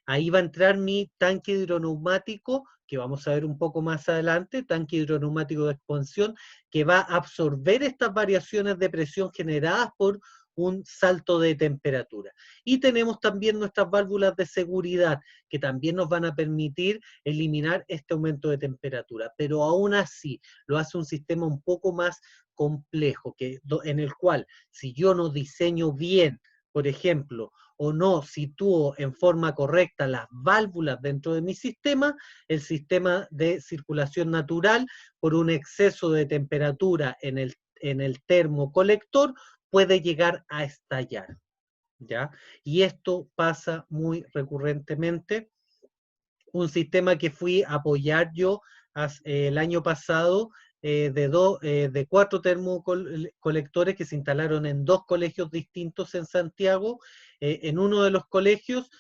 Ahí va a entrar mi tanque hidroneumático, que vamos a ver un poco más adelante, tanque hidroneumático de expansión, que va a absorber estas variaciones de presión generadas por un salto de temperatura. Y tenemos también nuestras válvulas de seguridad, que también nos van a permitir eliminar este aumento de temperatura, pero aún así lo hace un sistema un poco más complejo, en el cual, si yo no diseño bien, por ejemplo, o no sitúo en forma correcta las válvulas dentro de mi sistema, el sistema de circulación natural, por un exceso de temperatura en el termocolector, puede llegar a estallar, ¿ya? Y esto pasa muy recurrentemente. Un sistema que fui a apoyar yo el año pasado, de 4 termocolectores que se instalaron en 2 colegios distintos en Santiago. En uno de los colegios,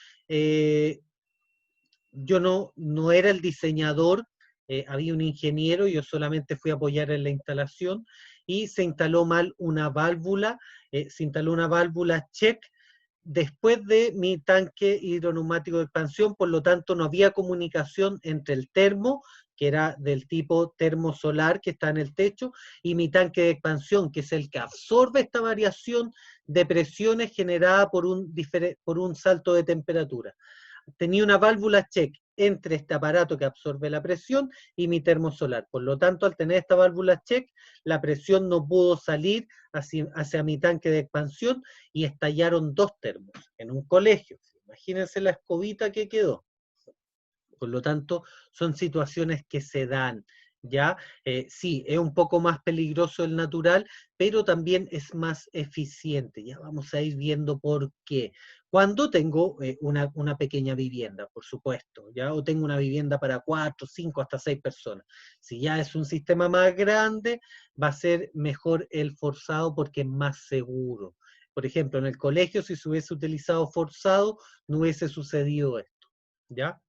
yo no era el diseñador, había un ingeniero, yo solamente fui a apoyar en la instalación, y se instaló mal una válvula, check, después de mi tanque hidroneumático de expansión, por lo tanto no había comunicación entre el termo, que era del tipo termosolar que está en el techo, y mi tanque de expansión, que es el que absorbe esta variación de presiones generada por un salto de temperatura. Tenía una válvula check entre este aparato que absorbe la presión y mi termosolar. Por lo tanto, al tener esta válvula check, la presión no pudo salir hacia mi tanque de expansión, y estallaron 2 termos en un colegio. Imagínense la escobita que quedó. Por lo tanto, son situaciones que se dan ¿ya? Sí, es un poco más peligroso el natural, pero también es más eficiente. Ya vamos a ir viendo por qué. Cuando tengo una pequeña vivienda, por supuesto, ¿ya? O tengo una vivienda para 4, 5, hasta 6 personas. Si ya es un sistema más grande, va a ser mejor el forzado porque es más seguro. Por ejemplo, en el colegio, si se hubiese utilizado forzado, no hubiese sucedido esto, ¿ya?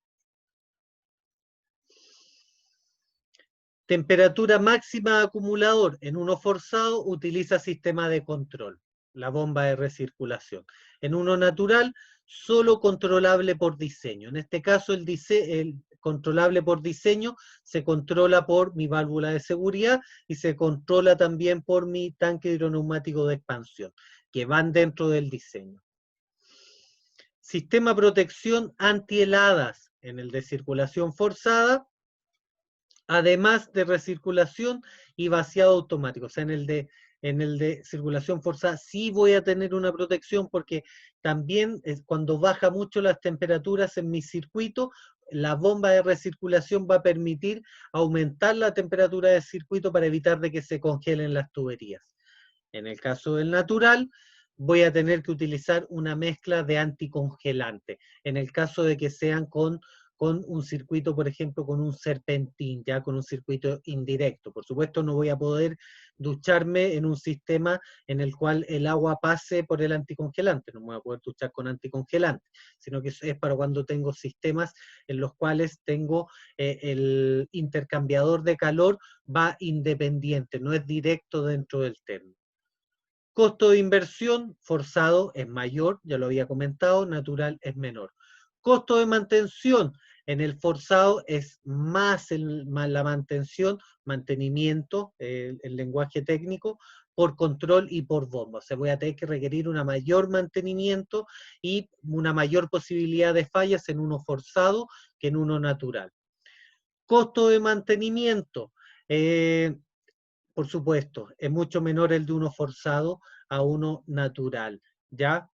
Temperatura máxima de acumulador en uno forzado utiliza sistema de control, la bomba de recirculación. En uno natural, solo controlable por diseño. En este caso, el controlable por diseño se controla por mi válvula de seguridad y se controla también por mi tanque hidroneumático de expansión, que van dentro del diseño. Sistema protección antiheladas en el de circulación forzada, además de recirculación y vaciado automático. O sea, en el de circulación forzada sí voy a tener una protección porque también cuando baja mucho las temperaturas en mi circuito, la bomba de recirculación va a permitir aumentar la temperatura del circuito para evitar de que se congelen las tuberías. En el caso del natural, voy a tener que utilizar una mezcla de anticongelante. En el caso de que sean con un circuito, por ejemplo, con un serpentín, ya con un circuito indirecto. Por supuesto, no voy a poder ducharme en un sistema en el cual el agua pase por el anticongelante, no me voy a poder duchar con anticongelante, sino que es para cuando tengo sistemas en los cuales tengo el intercambiador de calor va independiente, no es directo dentro del termo. Costo de inversión forzado es mayor, ya lo había comentado, natural es menor. Costo de mantención en el forzado es más la mantención, mantenimiento, el lenguaje técnico, por control y por bomba. O sea, voy a tener que requerir un mayor mantenimiento y una mayor posibilidad de fallas en uno forzado que en uno natural. Costo de mantenimiento. Por supuesto, es mucho menor el de uno forzado a uno natural, ¿ya?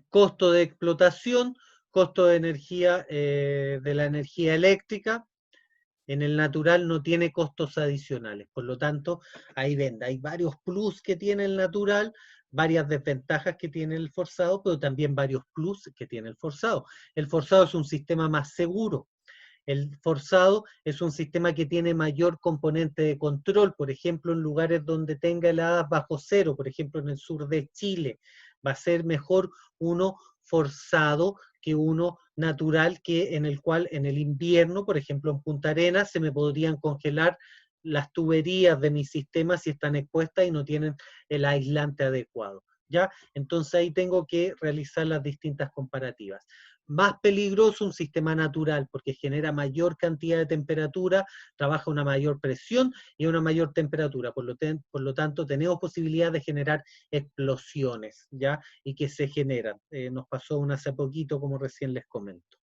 Costo de explotación, costo de energía, de la energía eléctrica, en el natural no tiene costos adicionales, por lo tanto, ahí ven, hay varios plus que tiene el natural, varias desventajas que tiene el forzado, pero también varios plus que tiene el forzado. El forzado es un sistema más seguro. El forzado es un sistema que tiene mayor componente de control, por ejemplo, en lugares donde tenga heladas bajo cero, por ejemplo, en el sur de Chile. Va a ser mejor uno forzado que uno natural, que en el cual en el invierno, por ejemplo, en Punta Arenas, se me podrían congelar las tuberías de mi sistema si están expuestas y no tienen el aislante adecuado, ¿ya? Entonces ahí tengo que realizar las distintas comparativas. Más peligroso un sistema natural, porque genera mayor cantidad de temperatura, trabaja a una mayor presión y a una mayor temperatura. Por lo tanto, tenemos posibilidad de generar explosiones, ¿ya? Y que se generan. Nos pasó una hace poquito, como recién les comento.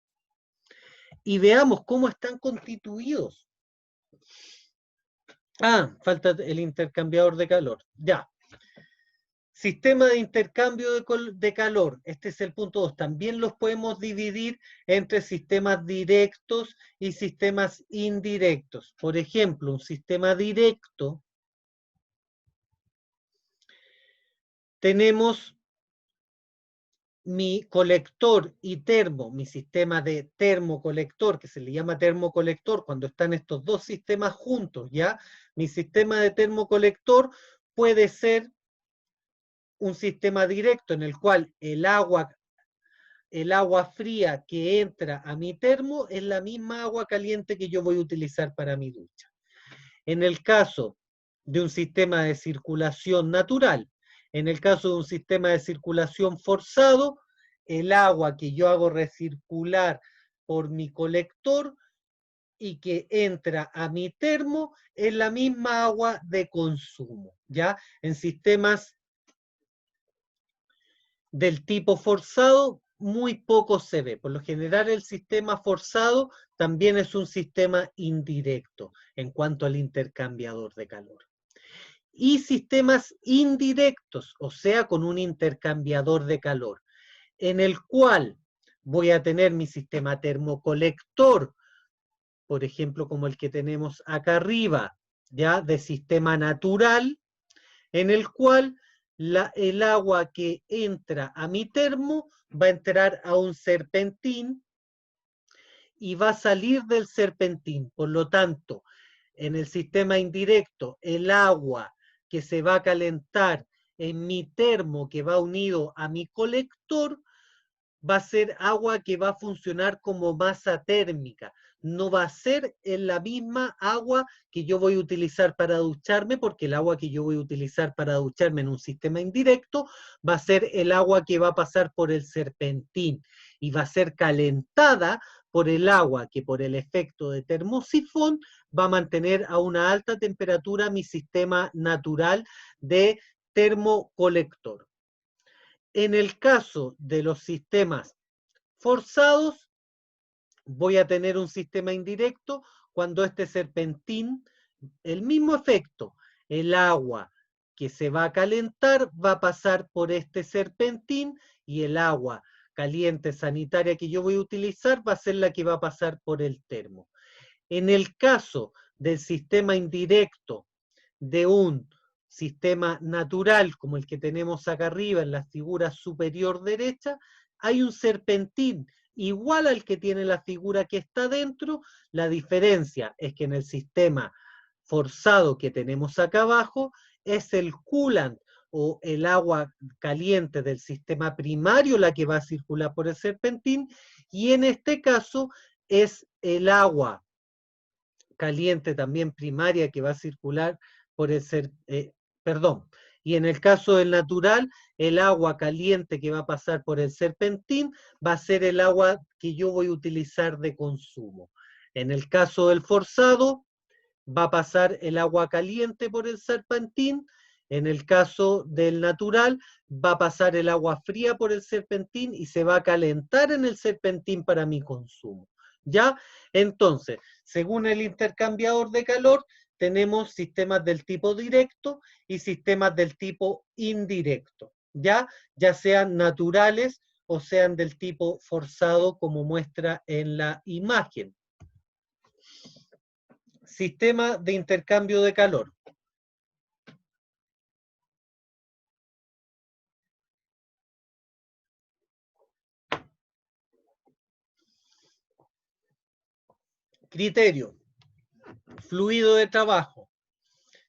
Y veamos cómo están constituidos. Ah, falta el intercambiador de calor. Ya. Sistema de intercambio de calor, este es el punto 2. También los podemos dividir entre sistemas directos y sistemas indirectos. Por ejemplo, un sistema directo, tenemos mi colector y termo, mi sistema de termocolector, que se le llama termocolector cuando están estos dos sistemas juntos, ¿ya? Mi sistema de termocolector puede ser un sistema directo en el cual el agua fría que entra a mi termo es la misma agua caliente que yo voy a utilizar para mi ducha. En el caso de un sistema de circulación natural, en el caso de un sistema de circulación forzado, el agua que yo hago recircular por mi colector y que entra a mi termo es la misma agua de consumo, ¿ya? En sistemas del tipo forzado, muy poco se ve. Por lo general, el sistema forzado también es un sistema indirecto en cuanto al intercambiador de calor. Y sistemas indirectos, o sea, con un intercambiador de calor, en el cual voy a tener mi sistema termocolector por ejemplo, como el que tenemos acá arriba, ya de sistema natural, en el cual el agua que entra a mi termo va a entrar a un serpentín y va a salir del serpentín. Por lo tanto, en el sistema indirecto, el agua que se va a calentar en mi termo que va unido a mi colector va a ser agua que va a funcionar como masa térmica. No va a ser en la misma agua que yo voy a utilizar para ducharme, porque el agua que yo voy a utilizar para ducharme en un sistema indirecto va a ser el agua que va a pasar por el serpentín y va a ser calentada por el agua que por el efecto de termosifón va a mantener a una alta temperatura mi sistema natural de termocolector. En el caso de los sistemas forzados, voy a tener un sistema indirecto cuando este serpentín, el mismo efecto, el agua que se va a calentar va a pasar por este serpentín y el agua caliente sanitaria que yo voy a utilizar va a ser la que va a pasar por el termo. En el caso del sistema indirecto de un sistema natural como el que tenemos acá arriba en la figura superior derecha, hay un serpentín igual al que tiene la figura que está dentro. La diferencia es que en el sistema forzado que tenemos acá abajo es el coolant o el agua caliente del sistema primario la que va a circular por el serpentín, y en este caso es el agua caliente también primaria que va a circular por el y en el caso del natural, el agua caliente que va a pasar por el serpentín va a ser el agua que yo voy a utilizar de consumo. En el caso del forzado, va a pasar el agua caliente por el serpentín. En el caso del natural, va a pasar el agua fría por el serpentín y se va a calentar en el serpentín para mi consumo. ¿Ya? Entonces, según el intercambiador de calor, tenemos sistemas del tipo directo y sistemas del tipo indirecto, ya sean naturales o sean del tipo forzado, como muestra en la imagen. Sistema de intercambio de calor. Criterio. Fluido de trabajo.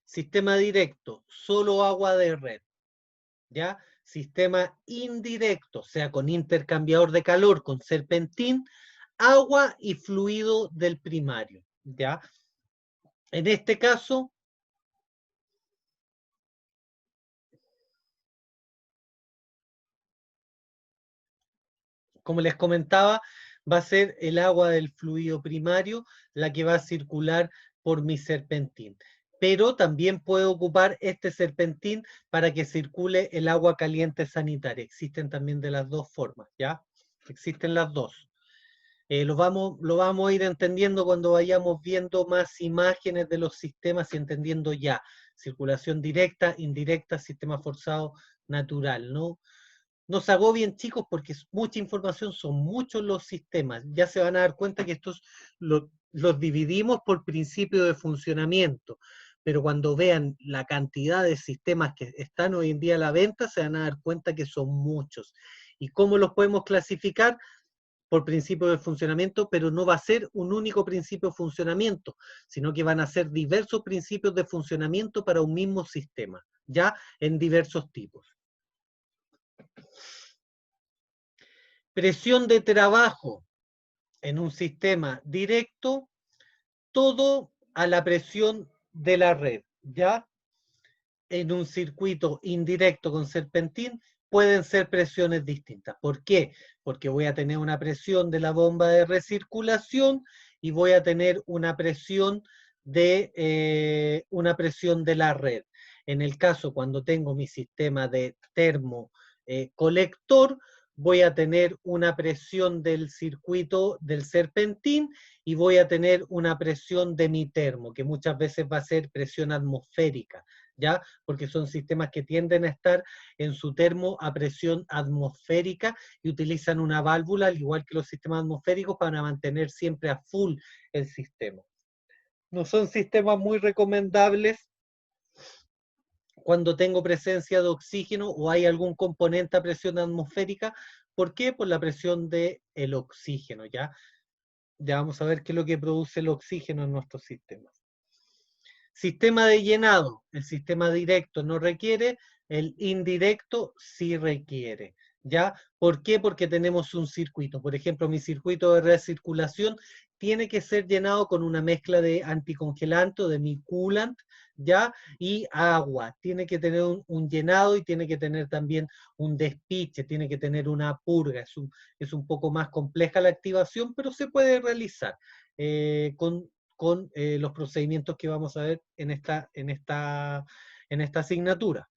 Sistema directo, solo agua de red. ¿Ya? Sistema indirecto, sea con intercambiador de calor, con serpentín, agua y fluido del primario. ¿Ya? En este caso, como les comentaba, va a ser el agua del fluido primario la que va a circular por mi serpentín. Pero también puedo ocupar este serpentín para que circule el agua caliente sanitaria. Existen también de las dos formas, ¿ya? Existen las dos. Lo vamos a ir entendiendo cuando vayamos viendo más imágenes de los sistemas y entendiendo ya circulación directa, indirecta, sistema forzado, natural, ¿no? No se agobien, chicos, porque es mucha información, son muchos los sistemas. Ya se van a dar cuenta que estos los dividimos por principio de funcionamiento, pero cuando vean la cantidad de sistemas que están hoy en día a la venta, se van a dar cuenta que son muchos. ¿Y cómo los podemos clasificar? Por principio de funcionamiento, pero no va a ser un único principio de funcionamiento, sino que van a ser diversos principios de funcionamiento para un mismo sistema, ya en diversos tipos. Presión de trabajo en un sistema directo, todo a la presión de la red, ¿ya? En un circuito indirecto con serpentín pueden ser presiones distintas. ¿Por qué? Porque voy a tener una presión de la bomba de recirculación y voy a tener una presión de la red. En el caso cuando tengo mi sistema de termocolector, voy a tener una presión del circuito del serpentín y voy a tener una presión de mi termo, que muchas veces va a ser presión atmosférica, ¿ya? Porque son sistemas que tienden a estar en su termo a presión atmosférica y utilizan una válvula, al igual que los sistemas atmosféricos, para mantener siempre a full el sistema. No son sistemas muy recomendables cuando tengo presencia de oxígeno o hay algún componente a presión atmosférica. ¿Por qué? Por la presión del oxígeno, ¿ya? Ya vamos a ver qué es lo que produce el oxígeno en nuestros sistemas. Sistema de llenado. El sistema directo no requiere, el indirecto sí requiere. ¿Ya? ¿Por qué? Porque tenemos un circuito. Por ejemplo, mi circuito de recirculación tiene que ser llenado con una mezcla de anticongelante o de mi coolant, ¿ya? Y agua. Tiene que tener un llenado y tiene que tener también un despiche, tiene que tener una purga. Es un poco más compleja la activación, pero se puede realizar con los procedimientos que vamos a ver en esta asignatura.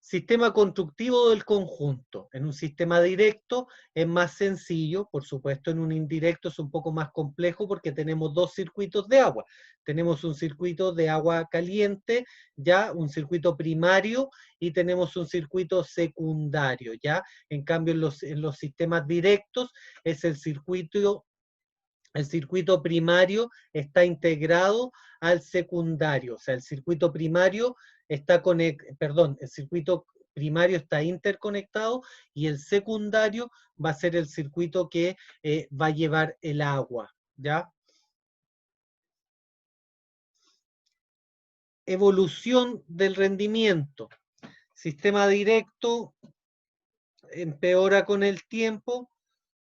Sistema constructivo del conjunto. En un sistema directo es más sencillo, por supuesto en un indirecto es un poco más complejo porque tenemos dos circuitos de agua. Tenemos un circuito de agua caliente, ya un circuito primario, y tenemos un circuito secundario, ya. En cambio en los sistemas directos es el circuito primario está integrado al secundario, o sea, el circuito primario está el circuito primario está interconectado y el secundario va a ser el circuito que va a llevar el agua, ¿ya? Evolución del rendimiento. Sistema directo empeora con el tiempo,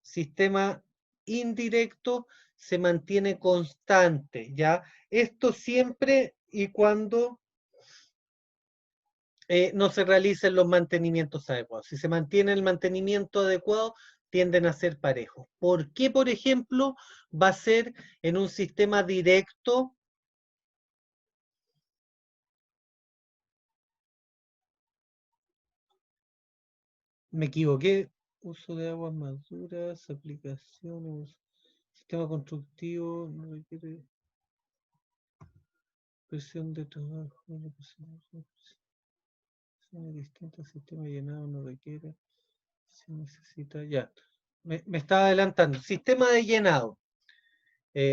sistema indirecto se mantiene constante, ¿ya? Esto siempre y cuando no se realicen los mantenimientos adecuados. Si se mantiene el mantenimiento adecuado, tienden a ser parejos. ¿Por qué, por ejemplo, va a ser en un sistema directo? Me equivoqué. Uso de aguas maduras, aplicaciones, sistema constructivo, no requiere presión de trabajo, distintos sistemas llenados no requiere, se necesita, ya. Me estaba adelantando. Sistema de llenado.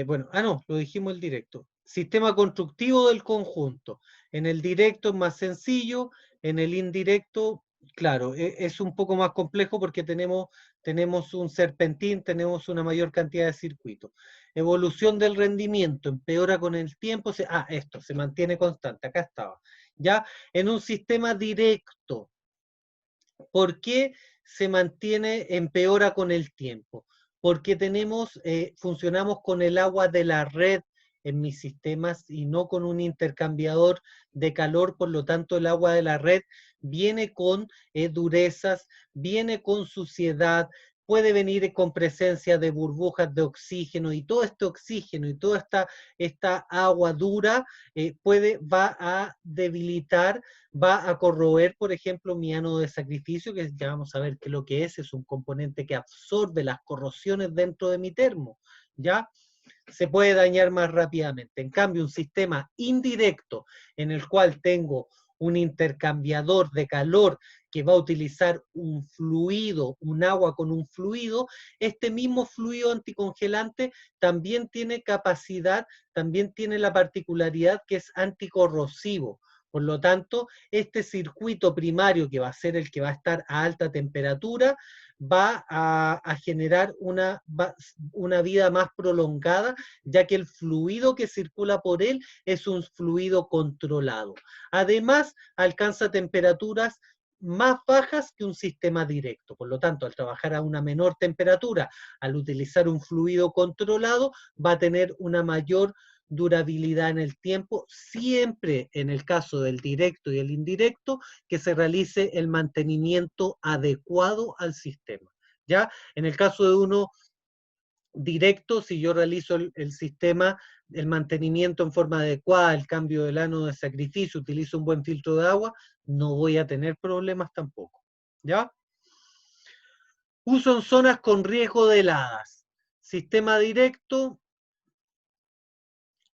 Bueno, no, lo dijimos el directo. Sistema constructivo del conjunto. En el directo es más sencillo, en el indirecto, claro, es un poco más complejo porque tenemos un serpentín, tenemos una mayor cantidad de circuitos. Evolución del rendimiento, empeora con el tiempo, esto, se mantiene constante, acá estaba. Ya, en un sistema directo, ¿por qué se mantiene, empeora con el tiempo? Porque funcionamos con el agua de la red en mis sistemas y no con un intercambiador de calor, por lo tanto el agua de la red viene con durezas, viene con suciedad, puede venir con presencia de burbujas de oxígeno y todo este oxígeno y toda esta agua dura va a debilitar, va a corroer, por ejemplo, mi ánodo de sacrificio, que ya vamos a ver qué es lo que es un componente que absorbe las corrosiones dentro de mi termo, ¿ya? Se puede dañar más rápidamente. En cambio, un sistema indirecto en el cual tengo un intercambiador de calor que va a utilizar un fluido, un agua con un fluido, este mismo fluido anticongelante también tiene capacidad, también tiene la particularidad que es anticorrosivo. Por lo tanto, este circuito primario, que va a ser el que va a estar a alta temperatura, va a generar una vida más prolongada, ya que el fluido que circula por él es un fluido controlado. Además, alcanza temperaturas más bajas que un sistema directo. Por lo tanto, al trabajar a una menor temperatura, al utilizar un fluido controlado, va a tener una mayor durabilidad en el tiempo, siempre en el caso del directo y el indirecto, que se realice el mantenimiento adecuado al sistema. ¿Ya? En el caso de uno directo, si yo realizo el sistema, el mantenimiento en forma adecuada, el cambio del ánodo de sacrificio, utilizo un buen filtro de agua, no voy a tener problemas tampoco. ¿Ya? Uso en zonas con riesgo de heladas. Sistema directo,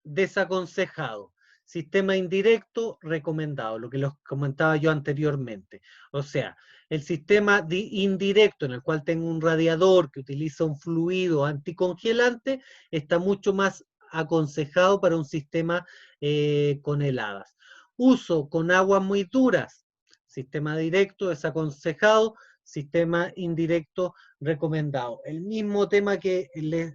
desaconsejado. sistema indirecto recomendado, lo que les comentaba yo anteriormente. O sea, el sistema indirecto en el cual tengo un radiador que utiliza un fluido anticongelante está mucho más aconsejado para un sistema con heladas. Uso con aguas muy duras, sistema directo desaconsejado, sistema indirecto recomendado. El mismo tema que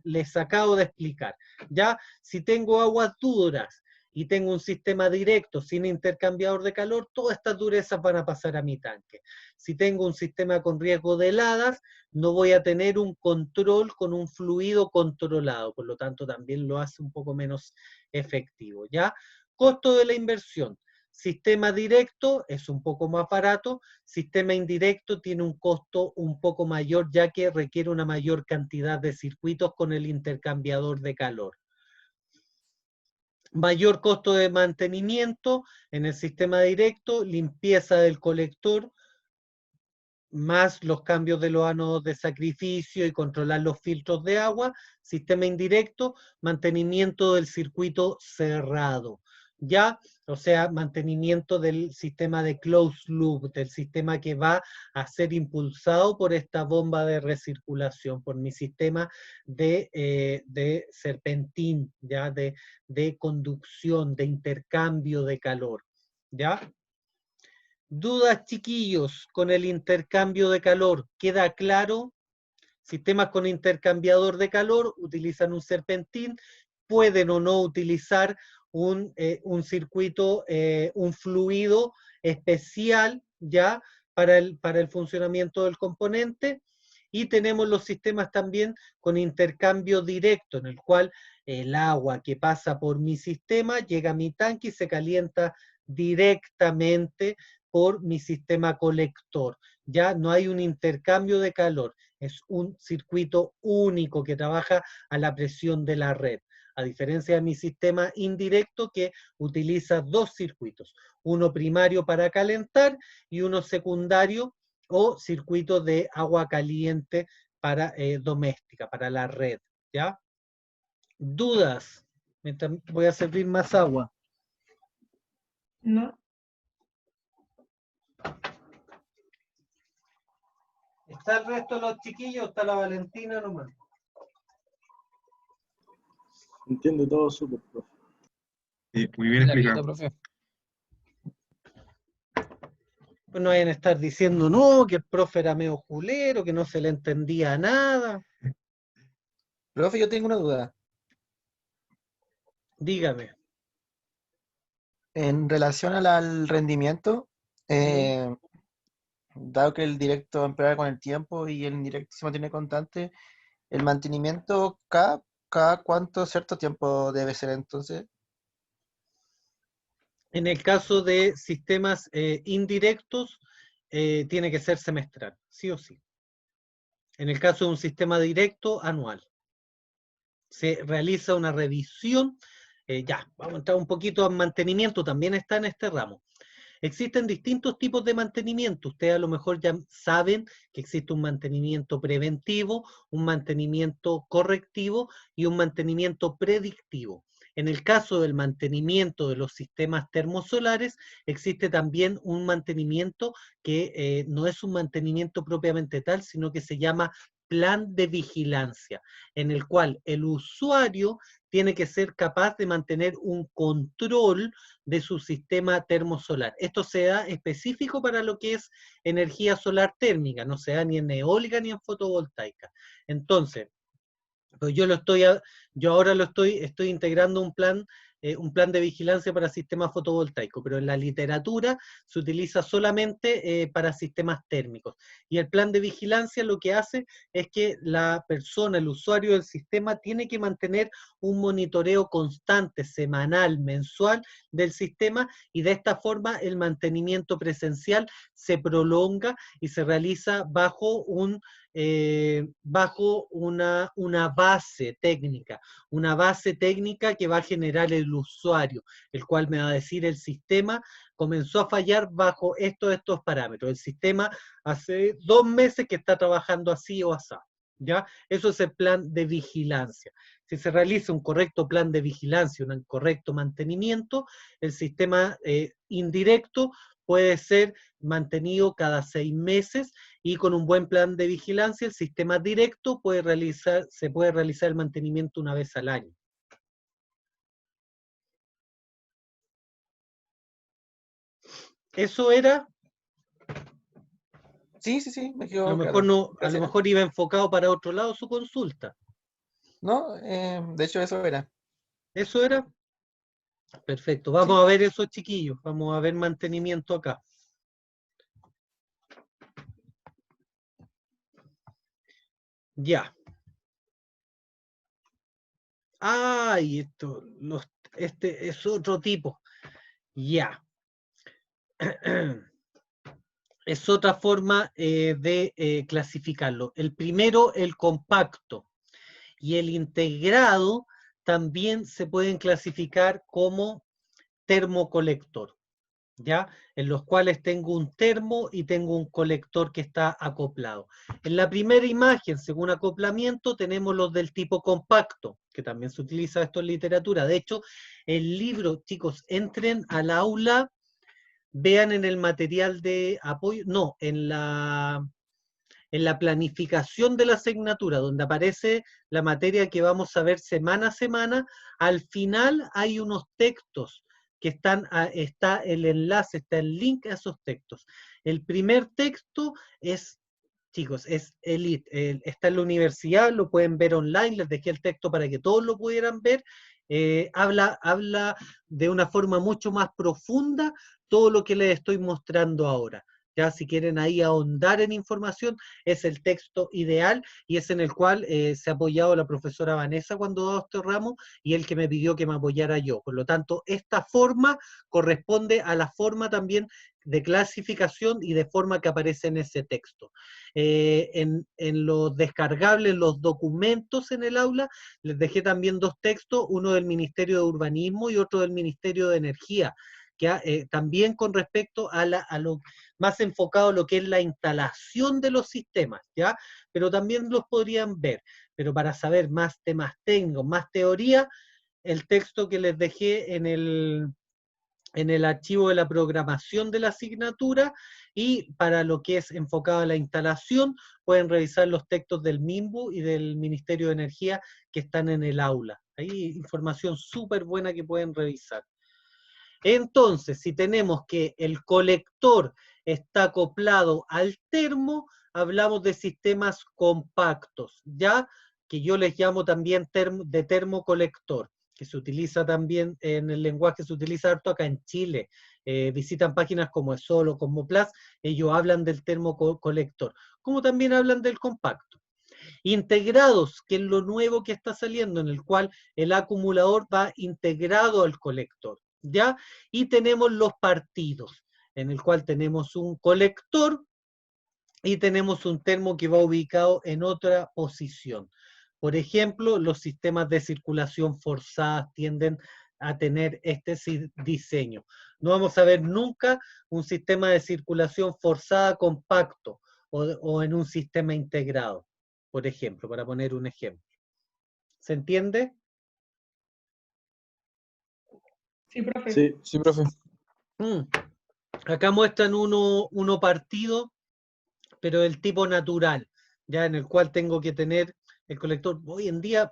les acabo de explicar. Ya, si tengo aguas duras y tengo un sistema directo sin intercambiador de calor, todas estas durezas van a pasar a mi tanque. Si tengo un sistema con riesgo de heladas, no voy a tener un control con un fluido controlado, por lo tanto también lo hace un poco menos efectivo, ¿ya? Costo de la inversión. Sistema directo es un poco más barato, sistema indirecto tiene un costo un poco mayor, ya que requiere una mayor cantidad de circuitos con el intercambiador de calor. Mayor costo de mantenimiento en el sistema directo, limpieza del colector, más los cambios de los ánodos de sacrificio y controlar los filtros de agua. Sistema indirecto, mantenimiento del circuito cerrado. Ya, o sea, mantenimiento del sistema de closed loop, del sistema que va a ser impulsado por esta bomba de recirculación, por mi sistema de serpentín, ya, de conducción, de intercambio de calor. ¿Ya? Dudas, chiquillos, con el intercambio de calor. ¿Queda claro? Sistemas con intercambiador de calor utilizan un serpentín, pueden o no utilizar un circuito, un fluido especial ya para el funcionamiento del componente. Y tenemos los sistemas también con intercambio directo, en el cual el agua que pasa por mi sistema llega a mi tanque y se calienta directamente por mi sistema colector. Ya no hay un intercambio de calor, es un circuito único que trabaja a la presión de la red, a diferencia de mi sistema indirecto que utiliza dos circuitos, uno primario para calentar y uno secundario o circuito de agua caliente para doméstica, para la red. ¿Ya? ¿Dudas? Voy a servir más agua. No. ¿Está el resto de los chiquillos? ¿Está la Valentina nomás? Entiende todo súper, profe. Sí, muy bien explicado. Profe. Pues no vayan a estar diciendo, no, que el profe era medio julero, que no se le entendía nada. Profe, yo tengo una duda. Dígame. En relación al rendimiento, dado que el directo empeora con el tiempo y el indirecto se mantiene constante, el mantenimiento cada cuánto cierto tiempo debe ser entonces. En el caso de sistemas indirectos, tiene que ser semestral, sí o sí. En el caso de un sistema directo, anual. Se realiza una revisión, ya, vamos a entrar un poquito en mantenimiento, también está en este ramo. Existen distintos tipos de mantenimiento. Ustedes a lo mejor ya saben que existe un mantenimiento preventivo, un mantenimiento correctivo y un mantenimiento predictivo. En el caso del mantenimiento de los sistemas termosolares, existe también un mantenimiento que no es un mantenimiento propiamente tal, sino que se llama plan de vigilancia, en el cual el usuario tiene que ser capaz de mantener un control de su sistema termosolar. Esto se da específico para lo que es energía solar térmica, no se da ni en eólica ni en fotovoltaica. Entonces, pues yo ahora estoy integrando un plan de vigilancia para sistemas fotovoltaicos, pero en la literatura se utiliza solamente para sistemas térmicos. Y el plan de vigilancia lo que hace es que la persona, el usuario del sistema, tiene que mantener un monitoreo constante, semanal, mensual del sistema, y de esta forma el mantenimiento presencial se prolonga y se realiza bajo una base técnica que va a generar el usuario, el cual me va a decir el sistema comenzó a fallar bajo estos parámetros. El sistema hace 2 meses que está trabajando así o así. ¿Ya? Eso es el plan de vigilancia. si se realiza un correcto plan de vigilancia, un correcto mantenimiento, el sistema indirecto puede ser mantenido cada 6 meses y con un buen plan de vigilancia el sistema directo se puede realizar el mantenimiento una vez al año. Eso era, Sí, sí, sí, me a quedó lo mejor claro. no, a lo Gracias. mejor iba enfocado para otro lado su consulta. No, de hecho eso era. ¿Eso era? Perfecto. Sí. Vamos a ver eso, chiquillos. Vamos a ver mantenimiento acá. Ya. Y este es otro tipo. Ya. Es otra forma de clasificarlo. El primero, el compacto. Y el integrado también se pueden clasificar como termocolector, ¿ya? En los cuales tengo un termo y tengo un colector que está acoplado. En la primera imagen, según acoplamiento, tenemos los del tipo compacto, que también se utiliza esto en literatura. De hecho, el libro, chicos, entren al aula, vean en el material de apoyo, no, en la planificación de la asignatura, donde aparece la materia que vamos a ver semana a semana, al final hay unos textos que está el enlace, está el link a esos textos. El primer texto es, chicos, es Elite, está en la universidad, lo pueden ver online, les dejé el texto para que todos lo pudieran ver. Habla de una forma mucho más profunda todo lo que les estoy mostrando ahora. Ya si quieren ahí ahondar en información, es el texto ideal y es en el cual se ha apoyado la profesora Vanessa cuando dado este ramo y el que me pidió que me apoyara yo. Por lo tanto, esta forma corresponde a la forma también de clasificación y de forma que aparece en ese texto. En los descargables, los documentos en el aula, les dejé también 2 textos, uno del Ministerio de Urbanismo y otro del Ministerio de Energía, que también con respecto a lo más enfocado a lo que es la instalación de los sistemas, ¿ya? Pero también los podrían ver. Pero para saber más temas técnicos, más teoría, el texto que les dejé en el archivo de la programación de la asignatura, y para lo que es enfocado a la instalación, pueden revisar los textos del MIMBU y del Ministerio de Energía que están en el aula. Hay información súper buena que pueden revisar. Entonces, si tenemos que el colector está acoplado al termo, hablamos de sistemas compactos, ¿ya? Que yo les llamo también de termocolector, que se utiliza también en el lenguaje, se utiliza harto acá en Chile. Visitan páginas como ESOL o Cosmoplas, ellos hablan del termocolector, como también hablan del compacto. Integrados, que es lo nuevo que está saliendo, en el cual el acumulador va integrado al colector, ¿ya? Y tenemos los partidos, en el cual tenemos un colector y tenemos un termo que va ubicado en otra posición. Por ejemplo, los sistemas de circulación forzada tienden a tener este diseño. No vamos a ver nunca un sistema de circulación forzada compacto o en un sistema integrado, por ejemplo, para poner un ejemplo. ¿Se entiende? Sí, profe. Sí, sí, profe. Acá muestran uno partido, pero del tipo natural, ya en el cual tengo que tener el colector. Hoy en día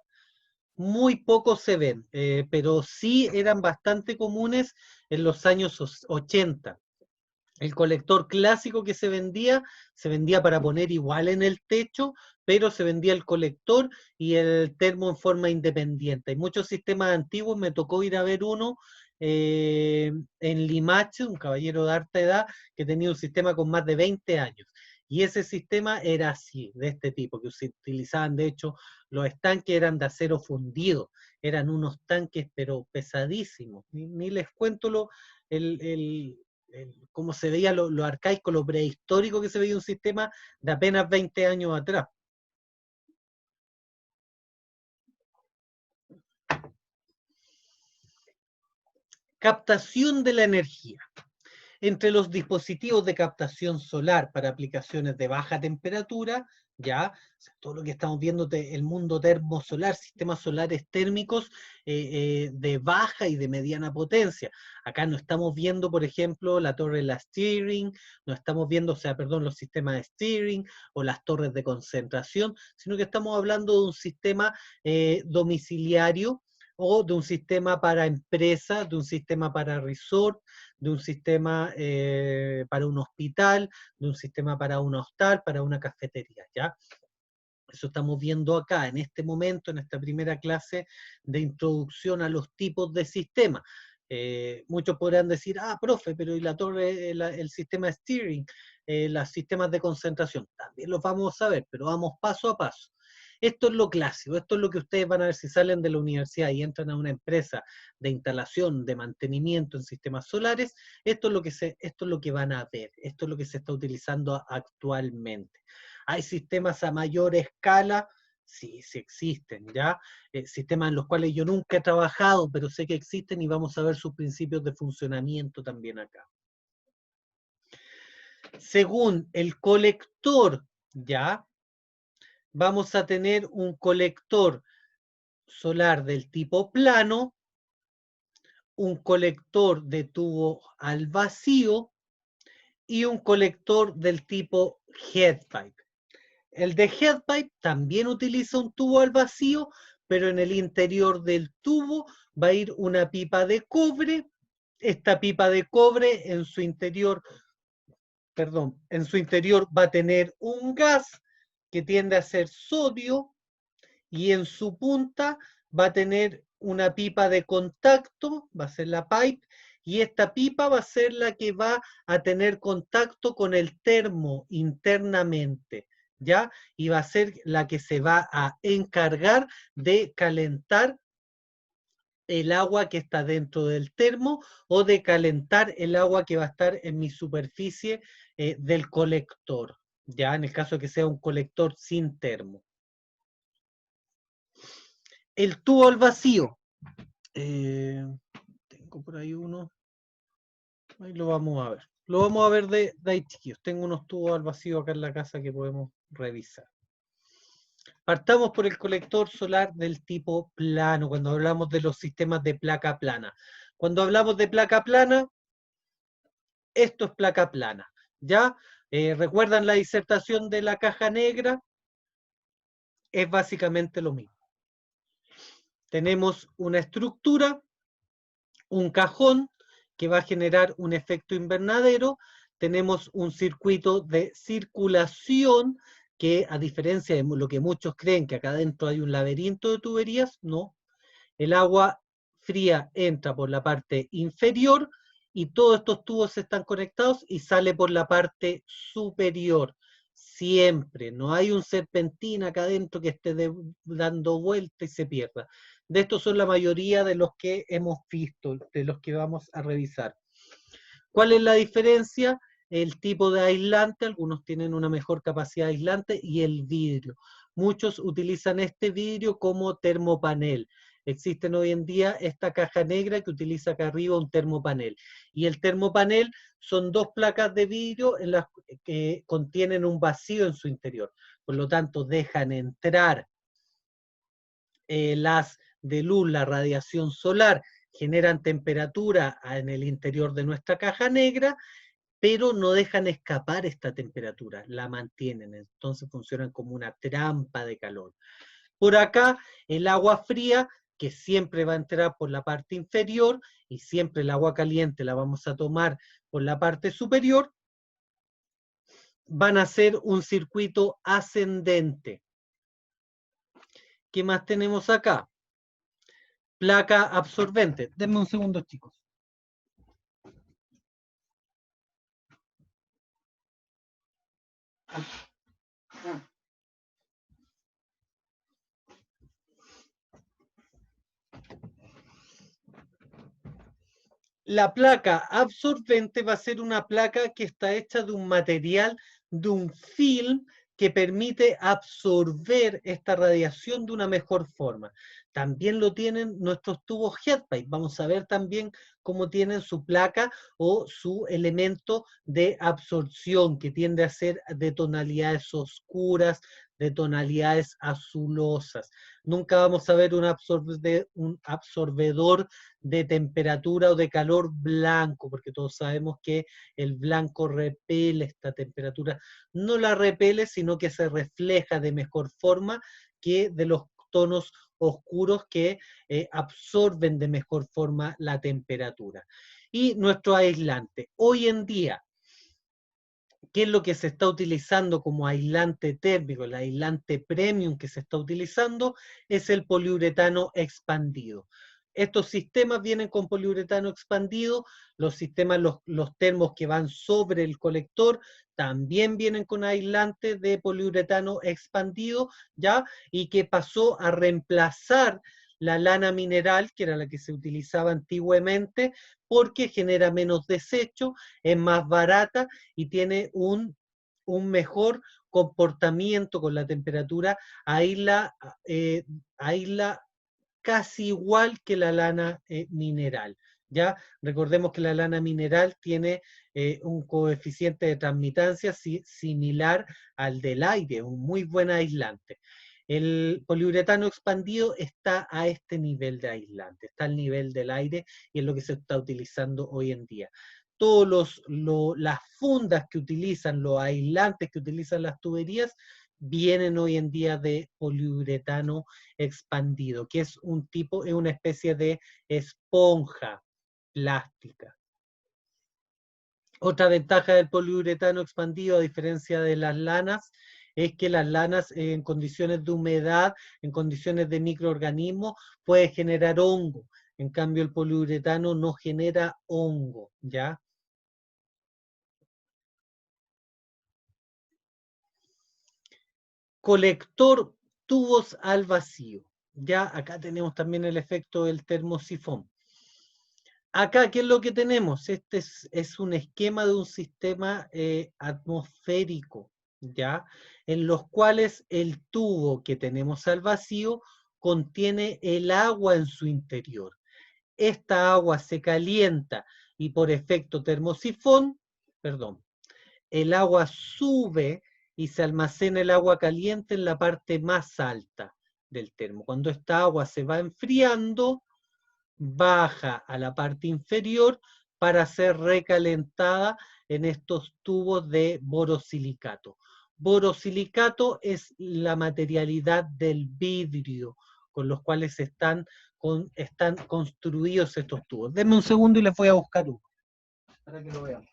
muy pocos se ven, pero sí eran bastante comunes en los años 80. El colector clásico que se vendía para poner igual en el techo, pero se vendía el colector y el termo en forma independiente. Hay muchos sistemas antiguos, me tocó ir a ver uno en Limache, un caballero de harta edad, que tenía un sistema con más de 20 años. Y ese sistema era así, de este tipo, que se utilizaban, de hecho, los estanques eran de acero fundido, eran unos tanques pero pesadísimos. Ni les cuento cómo se veía lo arcaico, lo prehistórico que se veía un sistema de apenas 20 años atrás. Captación de la energía. Entre los dispositivos de captación solar para aplicaciones de baja temperatura, ya, o sea, todo lo que estamos viendo del mundo termosolar, sistemas solares térmicos de baja y de mediana potencia. Acá no estamos viendo, por ejemplo, la torre de la steering, no estamos viendo, o sea, perdón, los sistemas de steering o las torres de concentración, sino que estamos hablando de un sistema domiciliario o de un sistema para empresas, de un sistema para resort, de un sistema para un hospital, de un sistema para un hostal, para una cafetería, ¿ya? Eso estamos viendo acá, en este momento, en esta primera clase de introducción a los tipos de sistemas. Muchos podrán decir, ah, profe, pero ¿y la torre, el sistema steering, los sistemas de concentración? También los vamos a ver, pero vamos paso a paso. Esto es lo clásico, esto es lo que ustedes van a ver si salen de la universidad y entran a una empresa de instalación, de mantenimiento en sistemas solares, esto es lo que van a ver, esto es lo que se está utilizando actualmente. ¿Hay sistemas a mayor escala? Sí, sí existen, ¿ya? Sistemas en los cuales yo nunca he trabajado, pero sé que existen y vamos a ver sus principios de funcionamiento también acá. Según el colector, ¿ya? Vamos a tener un colector solar del tipo plano, un colector de tubo al vacío y un colector del tipo headpipe. El de headpipe también utiliza un tubo al vacío, pero en el interior del tubo va a ir una pipa de cobre. Esta pipa de cobre en su interior, va a tener un gas que tiende a ser sodio y en su punta va a tener una pipa de contacto, va a ser la pipe, y esta pipa va a ser la que va a tener contacto con el termo internamente, ¿ya? Y va a ser la que se va a encargar de calentar el agua que está dentro del termo o de calentar el agua que va a estar en mi superficie del colector, ¿ya? En el caso de que sea un colector sin termo. El tubo al vacío. Tengo por ahí uno. Ahí lo vamos a ver. Lo vamos a ver de ahí, chiquillos. Tengo unos tubos al vacío acá en la casa que podemos revisar. Partamos por el colector solar del tipo plano, cuando hablamos de los sistemas de placa plana. Cuando hablamos de placa plana, esto es placa plana. ¿Ya? ¿Recuerdan la disertación de la caja negra? Es básicamente lo mismo. Tenemos una estructura, un cajón que va a generar un efecto invernadero, tenemos un circuito de circulación que, a diferencia de lo que muchos creen que acá adentro hay un laberinto de tuberías, no. El agua fría entra por la parte inferior y todos estos tubos están conectados y sale por la parte superior. Siempre, no hay un serpentín acá adentro que esté dando vuelta y se pierda. De estos son la mayoría de los que hemos visto, de los que vamos a revisar. ¿Cuál es la diferencia? El tipo de aislante, algunos tienen una mejor capacidad aislante, y el vidrio. Muchos utilizan este vidrio como termopanel. Existen hoy en día esta caja negra que utiliza acá arriba un termopanel. Y el termopanel son dos placas de vidrio en las que contienen un vacío en su interior. Por lo tanto, dejan entrar las de luz, la radiación solar, generan temperatura en el interior de nuestra caja negra, pero no dejan escapar esta temperatura, la mantienen, entonces funcionan como una trampa de calor. Por acá, el agua fría, que siempre va a entrar por la parte inferior, y siempre el agua caliente la vamos a tomar por la parte superior, van a ser un circuito ascendente. ¿Qué más tenemos acá? Placa absorbente. Denme un segundo, chicos. La placa absorbente va a ser una placa que está hecha de un material, de un film que permite absorber esta radiación de una mejor forma. También lo tienen nuestros tubos headpipe. Vamos a ver también cómo tienen su placa o su elemento de absorción, que tiende a ser de tonalidades oscuras, de tonalidades azulosas. Nunca vamos a ver un absorbedor de temperatura o de calor blanco, porque todos sabemos que el blanco repele esta temperatura. No la repele, sino que se refleja de mejor forma que de los tonos oscuros que absorben de mejor forma la temperatura. Y nuestro aislante. Hoy en día, ¿qué es lo que se está utilizando como aislante térmico? El aislante premium que se está utilizando es el poliuretano expandido. Estos sistemas vienen con poliuretano expandido, los sistemas, los termos que van sobre el colector, también vienen con aislante de poliuretano expandido, ¿ya? Y que pasó a reemplazar la lana mineral, que era la que se utilizaba antiguamente, porque genera menos desecho, es más barata y tiene un mejor comportamiento con la temperatura, aísla casi igual que la lana mineral. ¿Ya? Recordemos que la lana mineral tiene un coeficiente de transmitancia similar al del aire, un muy buen aislante. El poliuretano expandido está a este nivel de aislante, está al nivel del aire y es lo que se está utilizando hoy en día. Todas las fundas que utilizan, los aislantes que utilizan las tuberías, vienen hoy en día de poliuretano expandido, que es una especie de esponja plástica. Otra ventaja del poliuretano expandido, a diferencia de las lanas, es que las lanas en condiciones de humedad, en condiciones de microorganismos, puede generar hongo. En cambio, el poliuretano no genera hongo, ¿ya? Colector tubos al vacío. Ya acá tenemos también el efecto del termosifón. Acá, ¿qué es lo que tenemos? Este es un esquema de un sistema atmosférico, ¿ya? En los cuales el tubo que tenemos al vacío contiene el agua en su interior. Esta agua se calienta y por efecto termosifón, el agua sube y se almacena el agua caliente en la parte más alta del termo. Cuando esta agua se va enfriando, baja a la parte inferior para ser recalentada en estos tubos de borosilicato. Borosilicato es la materialidad del vidrio con los cuales están construidos estos tubos. Denme un segundo y les voy a buscar uno para que lo vean.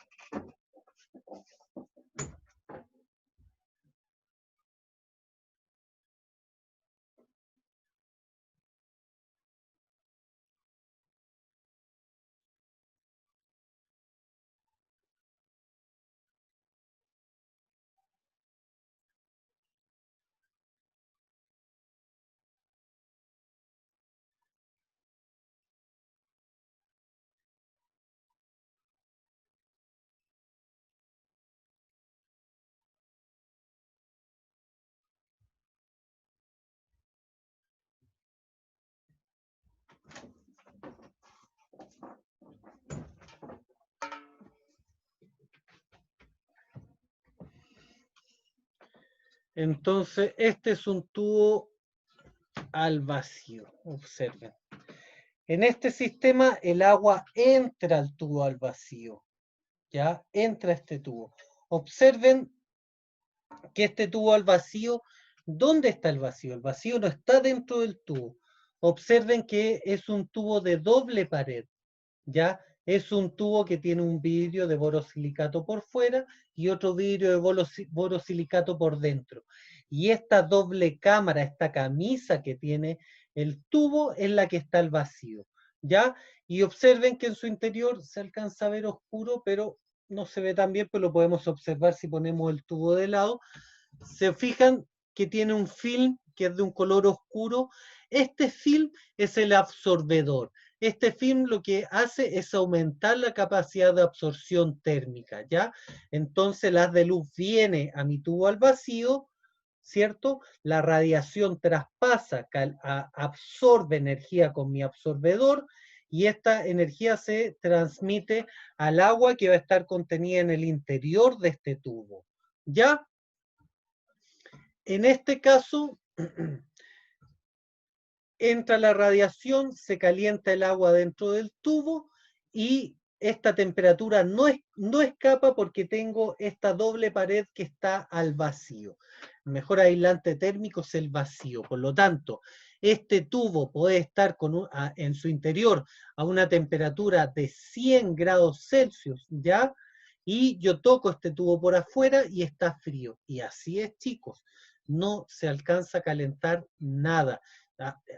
Entonces, este es un tubo al vacío, observen. En este sistema el agua entra al tubo al vacío, ¿ya? Entra a este tubo. Observen que este tubo al vacío, ¿dónde está el vacío? El vacío no está dentro del tubo. Observen que es un tubo de doble pared, ¿ya? Es un tubo que tiene un vidrio de borosilicato por fuera y otro vidrio de borosilicato por dentro. Y esta doble cámara, esta camisa que tiene el tubo es la que está al vacío, ¿ya? Y observen que en su interior se alcanza a ver oscuro, pero no se ve tan bien, pero lo podemos observar si ponemos el tubo de lado. Se fijan que tiene un film que es de un color oscuro. Este film es el absorbedor. Este film lo que hace es aumentar la capacidad de absorción térmica, ¿ya? Entonces el haz de luz viene a mi tubo al vacío ¿cierto? La radiación traspasa, absorbe energía con mi absorbedor, y esta energía se transmite al agua que va a estar contenida en el interior de este tubo. ¿Ya? En este caso, entra la radiación, se calienta el agua dentro del tubo y esta temperatura no escapa porque tengo esta doble pared que está al vacío. El mejor aislante térmico es el vacío. Por lo tanto, este tubo puede estar en su interior a una temperatura de 100 grados Celsius, ¿ya? Y yo toco este tubo por afuera y está frío. Y así es, chicos. No se alcanza a calentar nada.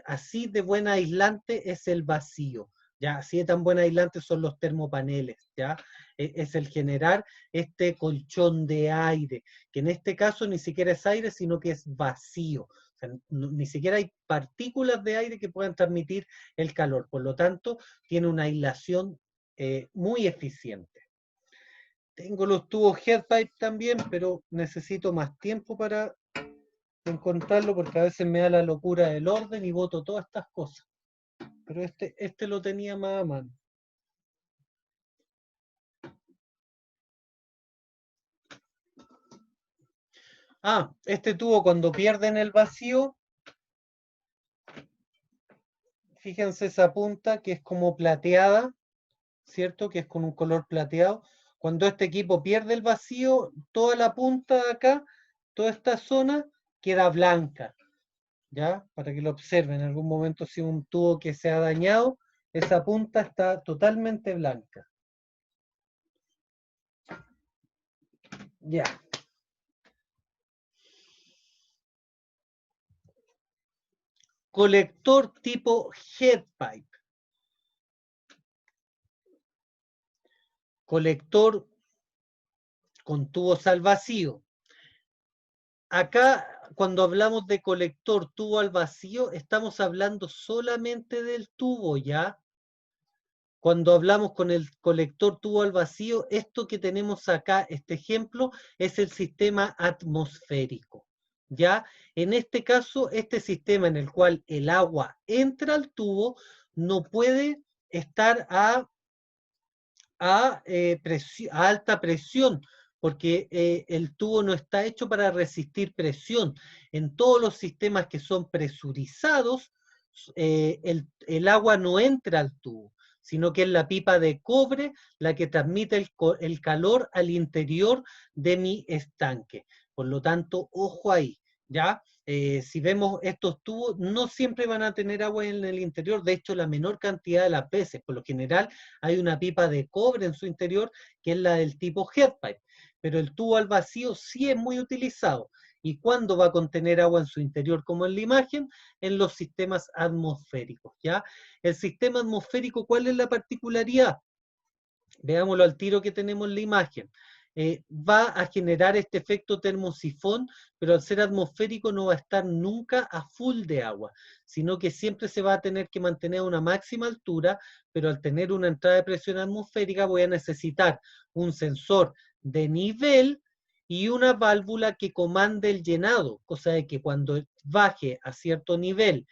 Así de buen aislante es el vacío. ¿Ya? Así de tan buen aislante son los termopaneles, ¿ya? Es el generar este colchón de aire, que en este caso ni siquiera es aire, sino que es vacío. O sea, ni siquiera hay partículas de aire que puedan transmitir el calor. Por lo tanto, tiene una aislación muy eficiente. Tengo los tubos headpipe también, pero necesito más tiempo para encontrarlo porque a veces me da la locura del orden y boto todas estas cosas. Pero este lo tenía más a mano. Este tubo cuando pierden el vacío, fíjense esa punta que es como plateada, ¿cierto? Que es con un color plateado. Cuando este equipo pierde el vacío, toda la punta de acá, toda esta zona, queda blanca, ¿ya? Para que lo observen, en algún momento si un tubo que se ha dañado, esa punta está totalmente blanca. Ya. Colector tipo headpipe. Colector con tubos al vacío. Acá, cuando hablamos de colector tubo al vacío, estamos hablando solamente del tubo, ¿ya? Cuando hablamos con el colector tubo al vacío, esto que tenemos acá, este ejemplo, es el sistema atmosférico, ¿ya? En este caso, este sistema en el cual el agua entra al tubo no puede estar a alta presión, porque el tubo no está hecho para resistir presión. En todos los sistemas que son presurizados, el agua no entra al tubo, sino que es la pipa de cobre la que transmite el calor al interior de mi estanque. Por lo tanto, ojo ahí, ¿ya? Si vemos estos tubos, no siempre van a tener agua en el interior, de hecho la menor cantidad de las veces, por lo general hay una pipa de cobre en su interior que es la del tipo headpipe, pero el tubo al vacío sí es muy utilizado. ¿Y cuándo va a contener agua en su interior como en la imagen? En los sistemas atmosféricos, ¿ya? El sistema atmosférico, ¿cuál es la particularidad? Veámoslo al tiro que tenemos en la imagen. Va a generar este efecto termosifón, pero al ser atmosférico no va a estar nunca a full de agua, sino que siempre se va a tener que mantener a una máxima altura, pero al tener una entrada de presión atmosférica voy a necesitar un sensor de nivel y una válvula que comande el llenado, cosa de que cuando baje a cierto nivel,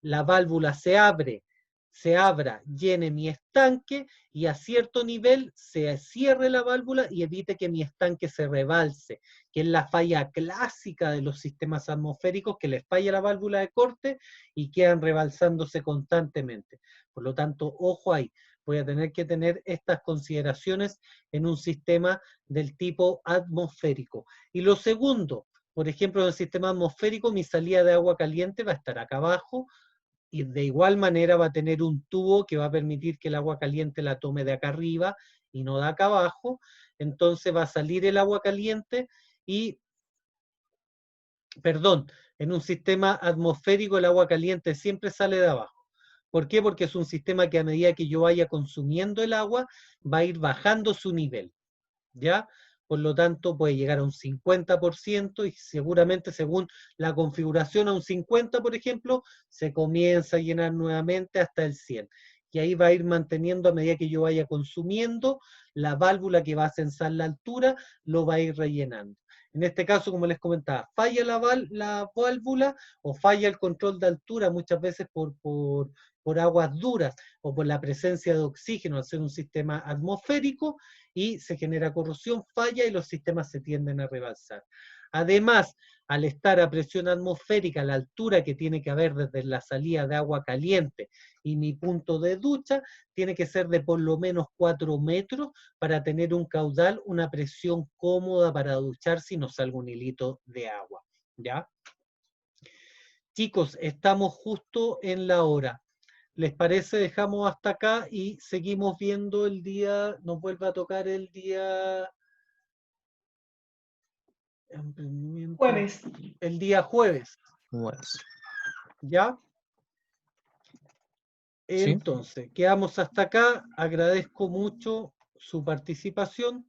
la válvula se abra, llene mi estanque y a cierto nivel se cierre la válvula y evite que mi estanque se rebalse, que es la falla clásica de los sistemas atmosféricos, que les falla la válvula de corte y quedan rebalsándose constantemente. Por lo tanto, ojo ahí, voy a tener que tener estas consideraciones en un sistema del tipo atmosférico. Y lo segundo, por ejemplo, en el sistema atmosférico, mi salida de agua caliente va a estar acá abajo, y de igual manera va a tener un tubo que va a permitir que el agua caliente la tome de acá arriba y no de acá abajo. Entonces va a salir el agua caliente y, perdón, en un sistema atmosférico el agua caliente siempre sale de abajo. ¿Por qué? Porque es un sistema que a medida que yo vaya consumiendo el agua va a ir bajando su nivel, ¿ya? Por lo tanto, puede llegar a un 50% y seguramente según la configuración a un 50%, por ejemplo, se comienza a llenar nuevamente hasta el 100%. Y ahí va a ir manteniendo a medida que yo vaya consumiendo, la válvula que va a censar la altura lo va a ir rellenando. En este caso, como les comentaba, falla la válvula o falla el control de altura muchas veces por aguas duras o por la presencia de oxígeno al ser un sistema atmosférico y se genera corrosión, falla y los sistemas se tienden a rebalsar. Además, al estar a presión atmosférica, la altura que tiene que haber desde la salida de agua caliente y mi punto de ducha, tiene que ser de por lo menos 4 metros para tener un caudal, una presión cómoda para ducharse y no salga un hilito de agua, ¿ya? Chicos, estamos justo en la hora. ¿Les parece? Dejamos hasta acá y seguimos viendo el día, nos vuelve a tocar el día... Jueves. El día jueves, ¿ya? Sí. Entonces, quedamos hasta acá. Agradezco mucho su participación.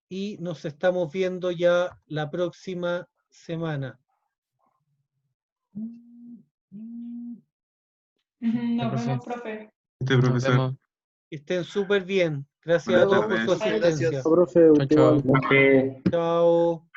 Y nos estamos viendo ya la próxima semana. Nos vemos, profe. Este Nos profesor. vemos. Que estén súper bien. Gracias a Buenas todos por su tardes. asistencia. Gracias. Profe, Chao, chao. último algo. Chao.